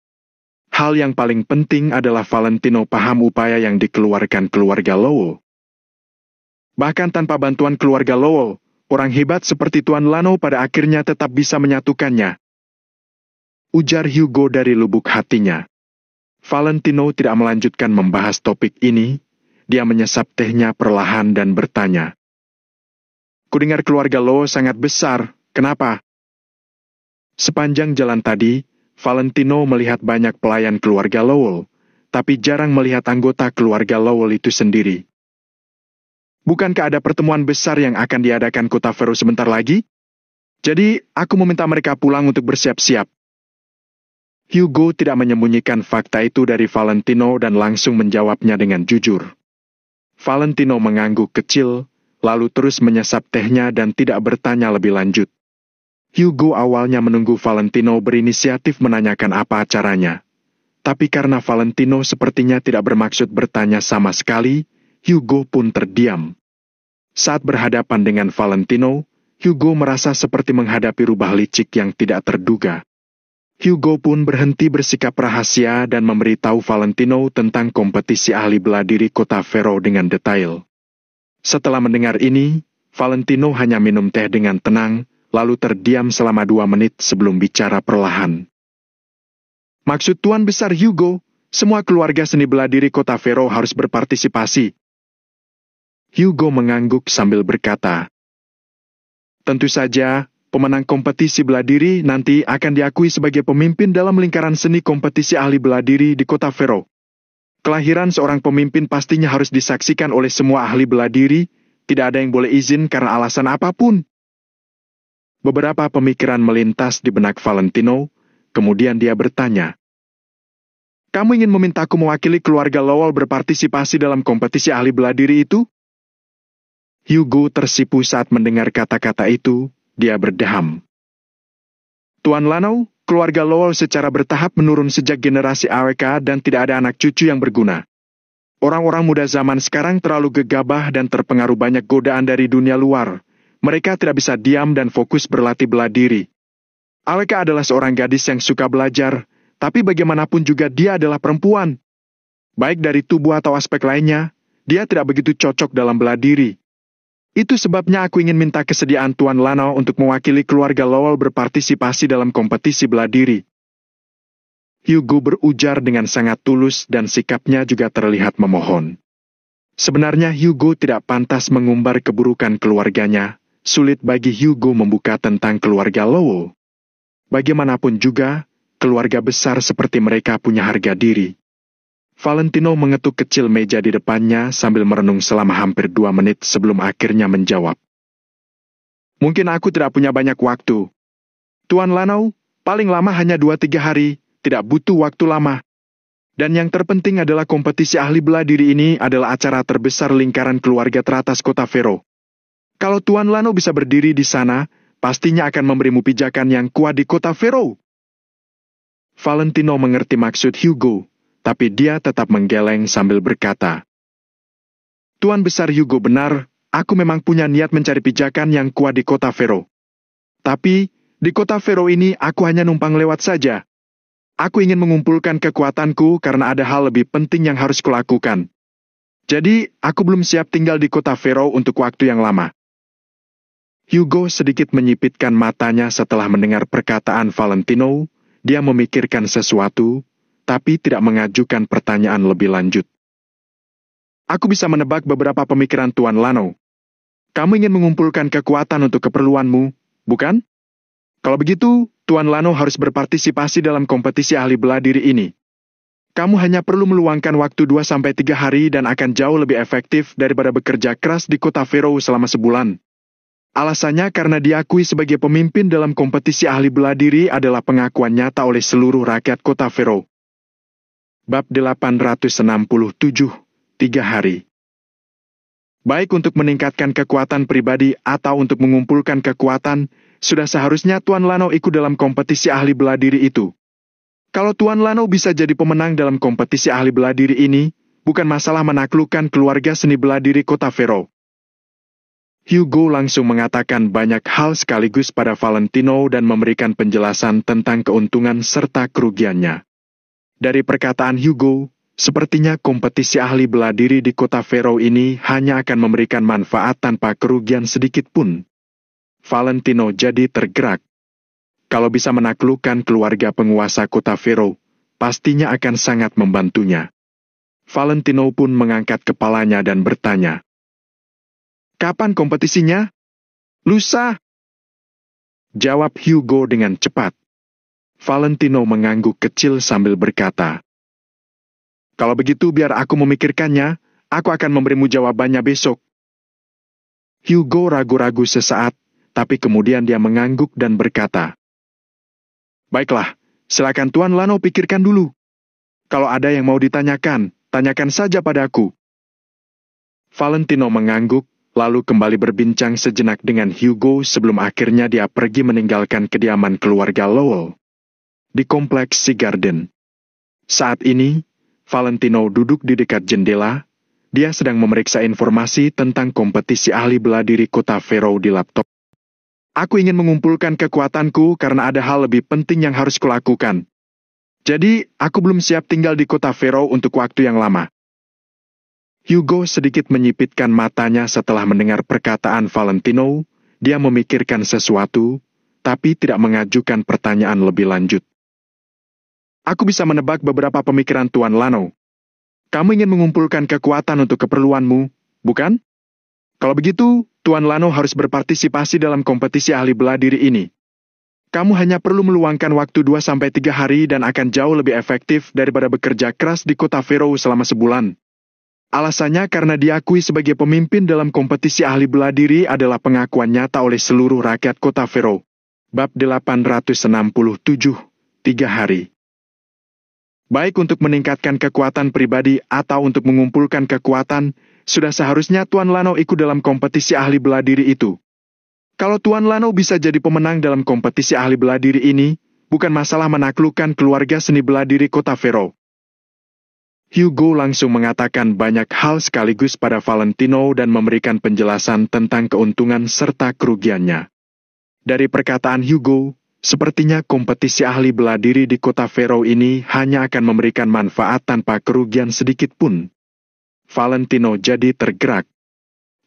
Hal yang paling penting adalah Valentino paham upaya yang dikeluarkan keluarga Lowell. Bahkan tanpa bantuan keluarga Lowell, orang hebat seperti Tuan Lano pada akhirnya tetap bisa menyatukannya. Ujar Hugo dari lubuk hatinya. Valentino tidak melanjutkan membahas topik ini, dia menyesap tehnya perlahan dan bertanya. Kudengar keluarga Lo sangat besar, kenapa? Sepanjang jalan tadi, Valentino melihat banyak pelayan keluarga Lowell, tapi jarang melihat anggota keluarga Lowell itu sendiri. Bukankah ada pertemuan besar yang akan diadakan kota Vero sebentar lagi? Jadi, aku meminta mereka pulang untuk bersiap-siap. Hugo tidak menyembunyikan fakta itu dari Valentino dan langsung menjawabnya dengan jujur. Valentino mengangguk kecil, lalu terus menyesap tehnya dan tidak bertanya lebih lanjut. Hugo awalnya menunggu Valentino berinisiatif menanyakan apa acaranya. Tapi karena Valentino sepertinya tidak bermaksud bertanya sama sekali, Hugo pun terdiam. Saat berhadapan dengan Valentino, Hugo merasa seperti menghadapi rubah licik yang tidak terduga. Hugo pun berhenti bersikap rahasia dan memberitahu Valentino tentang kompetisi ahli bela diri kota Vero dengan detail. Setelah mendengar ini, Valentino hanya minum teh dengan tenang, lalu terdiam selama 2 menit sebelum bicara perlahan. Maksud Tuan Besar Hugo, semua keluarga seni bela diri kota Vero harus berpartisipasi. Hugo mengangguk sambil berkata, Tentu saja, pemenang kompetisi bela diri nanti akan diakui sebagai pemimpin dalam lingkaran seni kompetisi ahli bela diri di kota Fero. Kelahiran seorang pemimpin pastinya harus disaksikan oleh semua ahli bela diri, tidak ada yang boleh izin karena alasan apapun. Beberapa pemikiran melintas di benak Valentino, kemudian dia bertanya, "Kamu ingin memintaku mewakili keluarga Lowell berpartisipasi dalam kompetisi ahli bela diri itu?" Hugo tersipu saat mendengar kata-kata itu, dia berdeham. "Tuan Lano, keluarga Lowell secara bertahap menurun sejak generasi AWK dan tidak ada anak cucu yang berguna. Orang-orang muda zaman sekarang terlalu gegabah dan terpengaruh banyak godaan dari dunia luar. Mereka tidak bisa diam dan fokus berlatih bela diri. AWK adalah seorang gadis yang suka belajar, tapi bagaimanapun juga dia adalah perempuan. Baik dari tubuh atau aspek lainnya, dia tidak begitu cocok dalam bela diri. Itu sebabnya aku ingin minta kesediaan Tuan Lano untuk mewakili keluarga Lowell berpartisipasi dalam kompetisi bela diri." Hugo berujar dengan sangat tulus dan sikapnya juga terlihat memohon. Sebenarnya Hugo tidak pantas mengumbar keburukan keluarganya. Sulit bagi Hugo membuka tentang keluarga Lowell. Bagaimanapun juga, keluarga besar seperti mereka punya harga diri. Valentino mengetuk kecil meja di depannya sambil merenung selama hampir 2 menit sebelum akhirnya menjawab. "Mungkin aku tidak punya banyak waktu. Tuan Lano, paling lama hanya 2-3 hari, tidak butuh waktu lama. Dan yang terpenting adalah kompetisi ahli bela diri ini adalah acara terbesar lingkaran keluarga teratas kota Fero. Kalau Tuan Lano bisa berdiri di sana, pastinya akan memberimu pijakan yang kuat di kota Fero." Valentino mengerti maksud Hugo, tapi dia tetap menggeleng sambil berkata, "Tuan Besar Hugo benar, aku memang punya niat mencari pijakan yang kuat di kota Fero. Tapi, di kota Fero ini aku hanya numpang lewat saja. Aku ingin mengumpulkan kekuatanku karena ada hal lebih penting yang harus kulakukan. Jadi, aku belum siap tinggal di kota Fero untuk waktu yang lama." Hugo sedikit menyipitkan matanya setelah mendengar perkataan Valentino. Dia memikirkan sesuatu, tapi tidak mengajukan pertanyaan lebih lanjut. "Aku bisa menebak beberapa pemikiran Tuan Lano. Kamu ingin mengumpulkan kekuatan untuk keperluanmu, bukan? Kalau begitu, Tuan Lano harus berpartisipasi dalam kompetisi ahli bela diri ini. Kamu hanya perlu meluangkan waktu 2-3 hari dan akan jauh lebih efektif daripada bekerja keras di kota Fero selama sebulan. Alasannya karena diakui sebagai pemimpin dalam kompetisi ahli bela diri adalah pengakuan nyata oleh seluruh rakyat kota Fero." Bab 867, 3 hari. Baik untuk meningkatkan kekuatan pribadi atau untuk mengumpulkan kekuatan, sudah seharusnya Tuan Lano ikut dalam kompetisi ahli bela diri itu. Kalau Tuan Lano bisa jadi pemenang dalam kompetisi ahli bela diri ini, bukan masalah menaklukkan keluarga seni bela diri kota Fero. Hugo langsung mengatakan banyak hal sekaligus pada Valentino dan memberikan penjelasan tentang keuntungan serta kerugiannya. Dari perkataan Hugo, sepertinya kompetisi ahli bela diri di kota Fero ini hanya akan memberikan manfaat tanpa kerugian sedikit pun. Valentino jadi tergerak. Kalau bisa menaklukkan keluarga penguasa kota Fero, pastinya akan sangat membantunya. Valentino pun mengangkat kepalanya dan bertanya, "Kapan kompetisinya?" "Lusa," jawab Hugo dengan cepat. Valentino mengangguk kecil sambil berkata, "Kalau begitu biar aku memikirkannya, aku akan memberimu jawabannya besok." Hugo ragu-ragu sesaat, tapi kemudian dia mengangguk dan berkata, "Baiklah, silakan Tuan Lano pikirkan dulu. Kalau ada yang mau ditanyakan, tanyakan saja padaku." Valentino mengangguk, lalu kembali berbincang sejenak dengan Hugo sebelum akhirnya dia pergi meninggalkan kediaman keluarga Lowell di kompleks Sea Garden. Saat ini, Valentino duduk di dekat jendela. Dia sedang memeriksa informasi tentang kompetisi ahli bela diri kota Fero di laptop. "Aku ingin mengumpulkan kekuatanku karena ada hal lebih penting yang harus kulakukan. Jadi, aku belum siap tinggal di kota Fero untuk waktu yang lama." Hugo sedikit menyipitkan matanya setelah mendengar perkataan Valentino. Dia memikirkan sesuatu, tapi tidak mengajukan pertanyaan lebih lanjut. "Aku bisa menebak beberapa pemikiran Tuan Lano. Kamu ingin mengumpulkan kekuatan untuk keperluanmu, bukan? Kalau begitu, Tuan Lano harus berpartisipasi dalam kompetisi ahli bela diri ini. Kamu hanya perlu meluangkan waktu 2-3 hari dan akan jauh lebih efektif daripada bekerja keras di kota Faroe selama sebulan. Alasannya karena diakui sebagai pemimpin dalam kompetisi ahli bela diri adalah pengakuan nyata oleh seluruh rakyat kota Faroe. Bab 867, 3 hari. Baik untuk meningkatkan kekuatan pribadi atau untuk mengumpulkan kekuatan, sudah seharusnya Tuan Lano ikut dalam kompetisi ahli bela diri itu. Kalau Tuan Lano bisa jadi pemenang dalam kompetisi ahli bela diri ini, bukan masalah menaklukkan keluarga seni bela diri kota Faroe. Hugo langsung mengatakan banyak hal sekaligus pada Valentino dan memberikan penjelasan tentang keuntungan serta kerugiannya. Dari perkataan Hugo, sepertinya kompetisi ahli bela diri di kota Faroe ini hanya akan memberikan manfaat tanpa kerugian sedikit pun. Valentino jadi tergerak.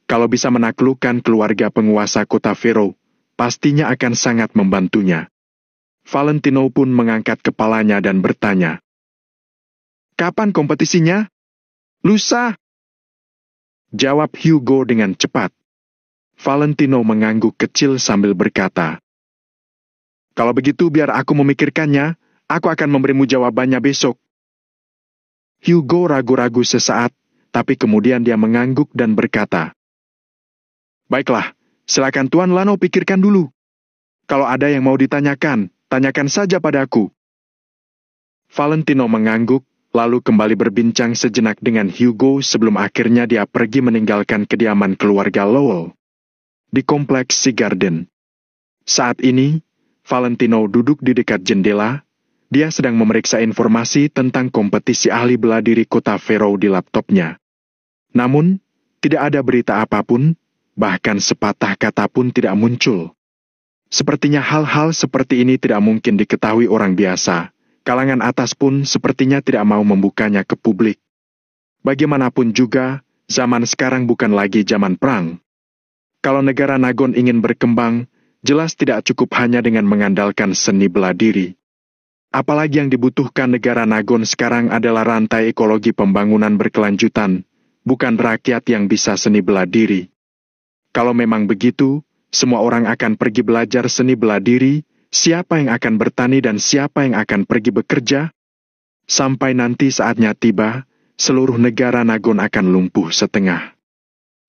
Kalau bisa menaklukkan keluarga penguasa kota Faroe, pastinya akan sangat membantunya. Valentino pun mengangkat kepalanya dan bertanya, "Kapan kompetisinya?" "Lusa," jawab Hugo dengan cepat. Valentino mengangguk kecil sambil berkata, "Kalau begitu biar aku memikirkannya, aku akan memberimu jawabannya besok." Hugo ragu-ragu sesaat, tapi kemudian dia mengangguk dan berkata, "Baiklah, silakan Tuan Lano pikirkan dulu. Kalau ada yang mau ditanyakan, tanyakan saja padaku." Valentino mengangguk, lalu kembali berbincang sejenak dengan Hugo sebelum akhirnya dia pergi meninggalkan kediaman keluarga Lowell di kompleks Sea Garden. Saat ini, Valentino duduk di dekat jendela. Dia sedang memeriksa informasi tentang kompetisi ahli bela diri kota Faroe di laptopnya. Namun, tidak ada berita apapun, bahkan sepatah kata pun tidak muncul. Sepertinya hal-hal seperti ini tidak mungkin diketahui orang biasa. Kalangan atas pun sepertinya tidak mau membukanya ke publik. Bagaimanapun juga, zaman sekarang bukan lagi zaman perang. Kalau negara Nagon ingin berkembang, jelas tidak cukup hanya dengan mengandalkan seni bela diri. Apalagi yang dibutuhkan negara Nagon sekarang adalah rantai ekologi pembangunan berkelanjutan, bukan rakyat yang bisa seni bela diri. Kalau memang begitu, semua orang akan pergi belajar seni bela diri, siapa yang akan bertani dan siapa yang akan pergi bekerja? Sampai nanti saatnya tiba, seluruh negara Nagon akan lumpuh setengah.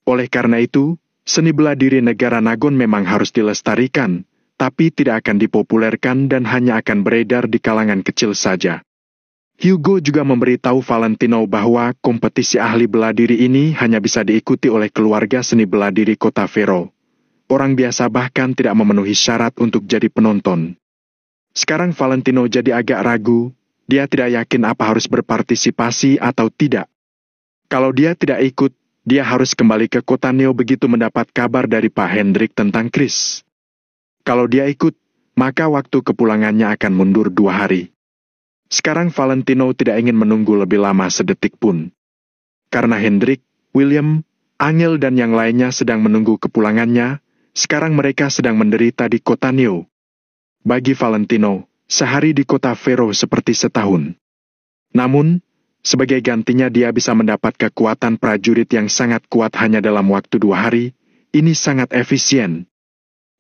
Oleh karena itu, seni bela diri negara Nagon memang harus dilestarikan, tapi tidak akan dipopulerkan dan hanya akan beredar di kalangan kecil saja. Hugo juga memberitahu Valentino bahwa kompetisi ahli bela diri ini hanya bisa diikuti oleh keluarga seni bela diri kota Faroe. Orang biasa bahkan tidak memenuhi syarat untuk jadi penonton. Sekarang Valentino jadi agak ragu, dia tidak yakin apa harus berpartisipasi atau tidak. Kalau dia tidak ikut, dia harus kembali ke kota Neo begitu mendapat kabar dari Pak Hendrik tentang Chris. Kalau dia ikut, maka waktu kepulangannya akan mundur 2 hari. Sekarang Valentino tidak ingin menunggu lebih lama sedetik pun. Karena Hendrik, William, Angel dan yang lainnya sedang menunggu kepulangannya, sekarang mereka sedang menderita di kota Neo. Bagi Valentino, sehari di kota Faroe seperti setahun. Namun, sebagai gantinya dia bisa mendapat kekuatan prajurit yang sangat kuat hanya dalam waktu 2 hari, ini sangat efisien.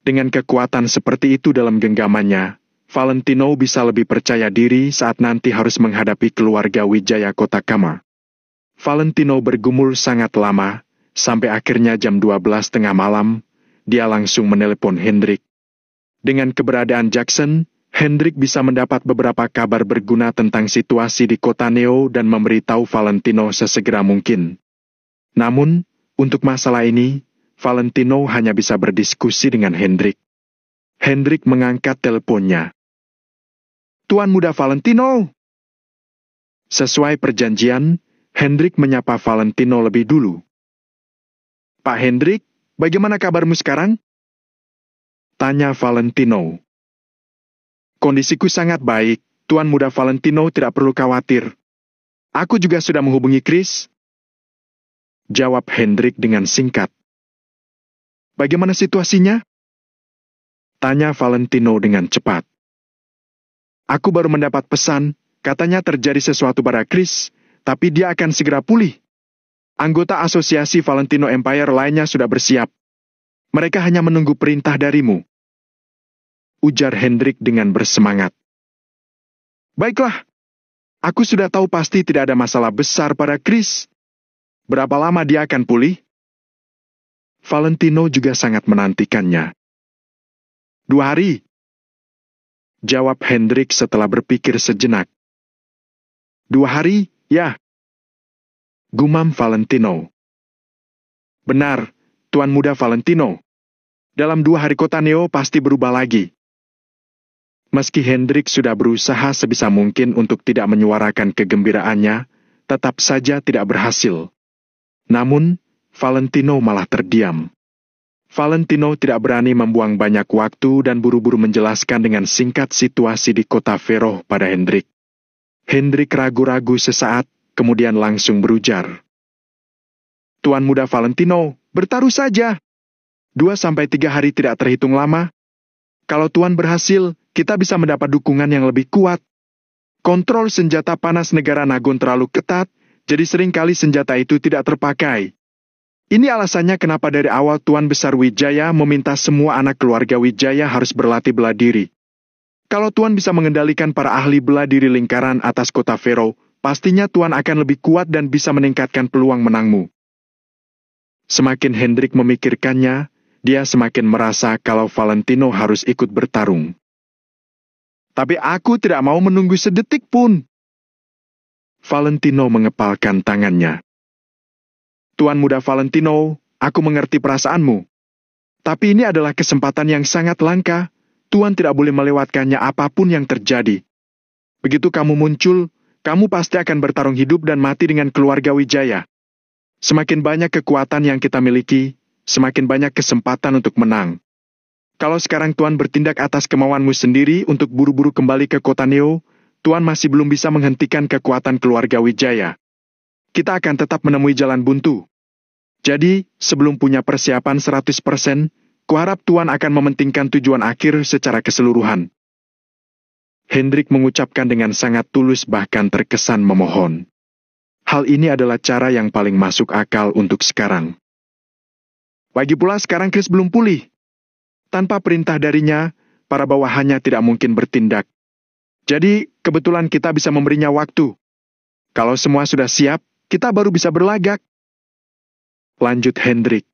Dengan kekuatan seperti itu dalam genggamannya, Valentino bisa lebih percaya diri saat nanti harus menghadapi keluarga Wijaya Kota Kama. Valentino bergumul sangat lama, sampai akhirnya jam 12 tengah malam, dia langsung menelepon Hendrik. Dengan keberadaan Jackson, Hendrik bisa mendapat beberapa kabar berguna tentang situasi di kota Neo dan memberitahu Valentino sesegera mungkin. Namun, untuk masalah ini, Valentino hanya bisa berdiskusi dengan Hendrik. Hendrik mengangkat teleponnya. "Tuan Muda Valentino." Sesuai perjanjian, Hendrik menyapa Valentino lebih dulu. "Pak Hendrik, bagaimana kabarmu sekarang?" tanya Valentino. "Kondisiku sangat baik, Tuan Muda Valentino tidak perlu khawatir. Aku juga sudah menghubungi Chris," jawab Hendrik dengan singkat. "Bagaimana situasinya?" tanya Valentino dengan cepat. "Aku baru mendapat pesan, katanya terjadi sesuatu pada Chris, tapi dia akan segera pulih." Anggota asosiasi Valentino Empire lainnya sudah bersiap. Mereka hanya menunggu perintah darimu. Ujar Hendrik dengan bersemangat. Baiklah. Aku sudah tahu pasti tidak ada masalah besar pada Chris. Berapa lama dia akan pulih? Valentino juga sangat menantikannya. 2 hari. Jawab Hendrik setelah berpikir sejenak. 2 hari, ya. Gumam Valentino. Benar, Tuan Muda Valentino. Dalam 2 hari kota Neo pasti berubah lagi. Meski Hendrik sudah berusaha sebisa mungkin untuk tidak menyuarakan kegembiraannya, tetap saja tidak berhasil. Namun, Valentino malah terdiam. Valentino tidak berani membuang banyak waktu dan buru-buru menjelaskan dengan singkat situasi di kota Veroh pada Hendrik. Hendrik ragu-ragu sesaat, kemudian langsung berujar. Tuan Muda Valentino, bertaruh saja. 2-3 hari tidak terhitung lama. Kalau Tuan berhasil, kita bisa mendapat dukungan yang lebih kuat. Kontrol senjata panas negara Nagon terlalu ketat, jadi seringkali senjata itu tidak terpakai. Ini alasannya kenapa dari awal Tuan Besar Wijaya meminta semua anak keluarga Wijaya harus berlatih bela diri. Kalau Tuan bisa mengendalikan para ahli bela diri lingkaran atas kota Veroh, pastinya Tuan akan lebih kuat dan bisa meningkatkan peluang menangmu. Semakin Hendrik memikirkannya, dia semakin merasa kalau Valentino harus ikut bertarung. Tapi aku tidak mau menunggu sedetik pun. Valentino mengepalkan tangannya. Tuan Muda Valentino, aku mengerti perasaanmu. Tapi ini adalah kesempatan yang sangat langka. Tuan tidak boleh melewatkannya apapun yang terjadi. Begitu kamu muncul, kamu pasti akan bertarung hidup dan mati dengan keluarga Wijaya. Semakin banyak kekuatan yang kita miliki, semakin banyak kesempatan untuk menang. Kalau sekarang Tuan bertindak atas kemauanmu sendiri untuk buru-buru kembali ke kota Neo, Tuan masih belum bisa menghentikan kekuatan keluarga Wijaya. Kita akan tetap menemui jalan buntu. Jadi, sebelum punya persiapan 100%, kuharap Tuan akan mementingkan tujuan akhir secara keseluruhan. Hendrik mengucapkan dengan sangat tulus bahkan terkesan memohon. Hal ini adalah cara yang paling masuk akal untuk sekarang. Lagi pula sekarang Chris belum pulih. Tanpa perintah darinya, para bawahannya tidak mungkin bertindak. Jadi, kebetulan kita bisa memberinya waktu. Kalau semua sudah siap, kita baru bisa berlagak. Lanjut Hendrik.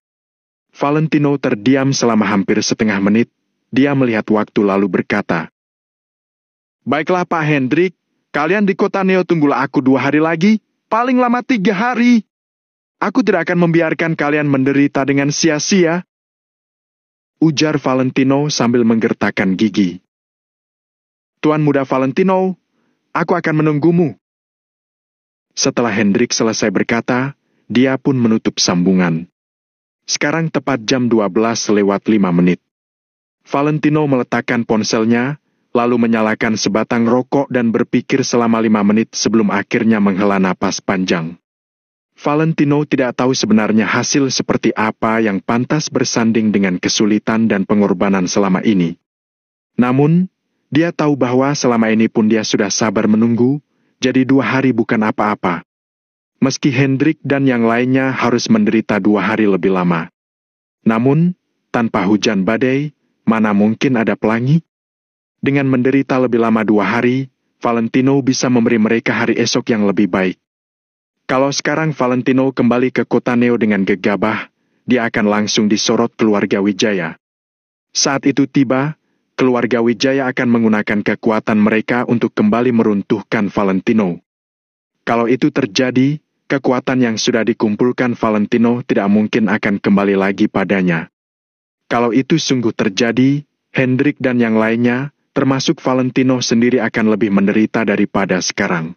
Valentino terdiam selama hampir setengah menit. Dia melihat waktu lalu berkata, Baiklah Pak Hendrik, kalian di kota Neo tunggulah aku 2 hari lagi, paling lama 3 hari. Aku tidak akan membiarkan kalian menderita dengan sia-sia. Ujar Valentino sambil menggertakkan gigi. Tuan Muda Valentino, aku akan menunggumu. Setelah Hendrik selesai berkata, dia pun menutup sambungan. Sekarang tepat jam 12:05. Valentino meletakkan ponselnya, lalu menyalakan sebatang rokok dan berpikir selama 5 menit sebelum akhirnya menghela napas panjang. Valentino tidak tahu sebenarnya hasil seperti apa yang pantas bersanding dengan kesulitan dan pengorbanan selama ini. Namun, dia tahu bahwa selama ini pun dia sudah sabar menunggu, jadi 2 hari bukan apa-apa. Meski Hendrik dan yang lainnya harus menderita 2 hari lebih lama. Namun, tanpa hujan badai, mana mungkin ada pelangi? Dengan menderita lebih lama 2 hari, Valentino bisa memberi mereka hari esok yang lebih baik. Kalau sekarang Valentino kembali ke kota Neo dengan gegabah, dia akan langsung disorot keluarga Wijaya. Saat itu tiba, keluarga Wijaya akan menggunakan kekuatan mereka untuk kembali meruntuhkan Valentino. Kalau itu terjadi, kekuatan yang sudah dikumpulkan Valentino tidak mungkin akan kembali lagi padanya. Kalau itu sungguh terjadi, Hendrik dan yang lainnya, termasuk Valentino sendiri akan lebih menderita daripada sekarang.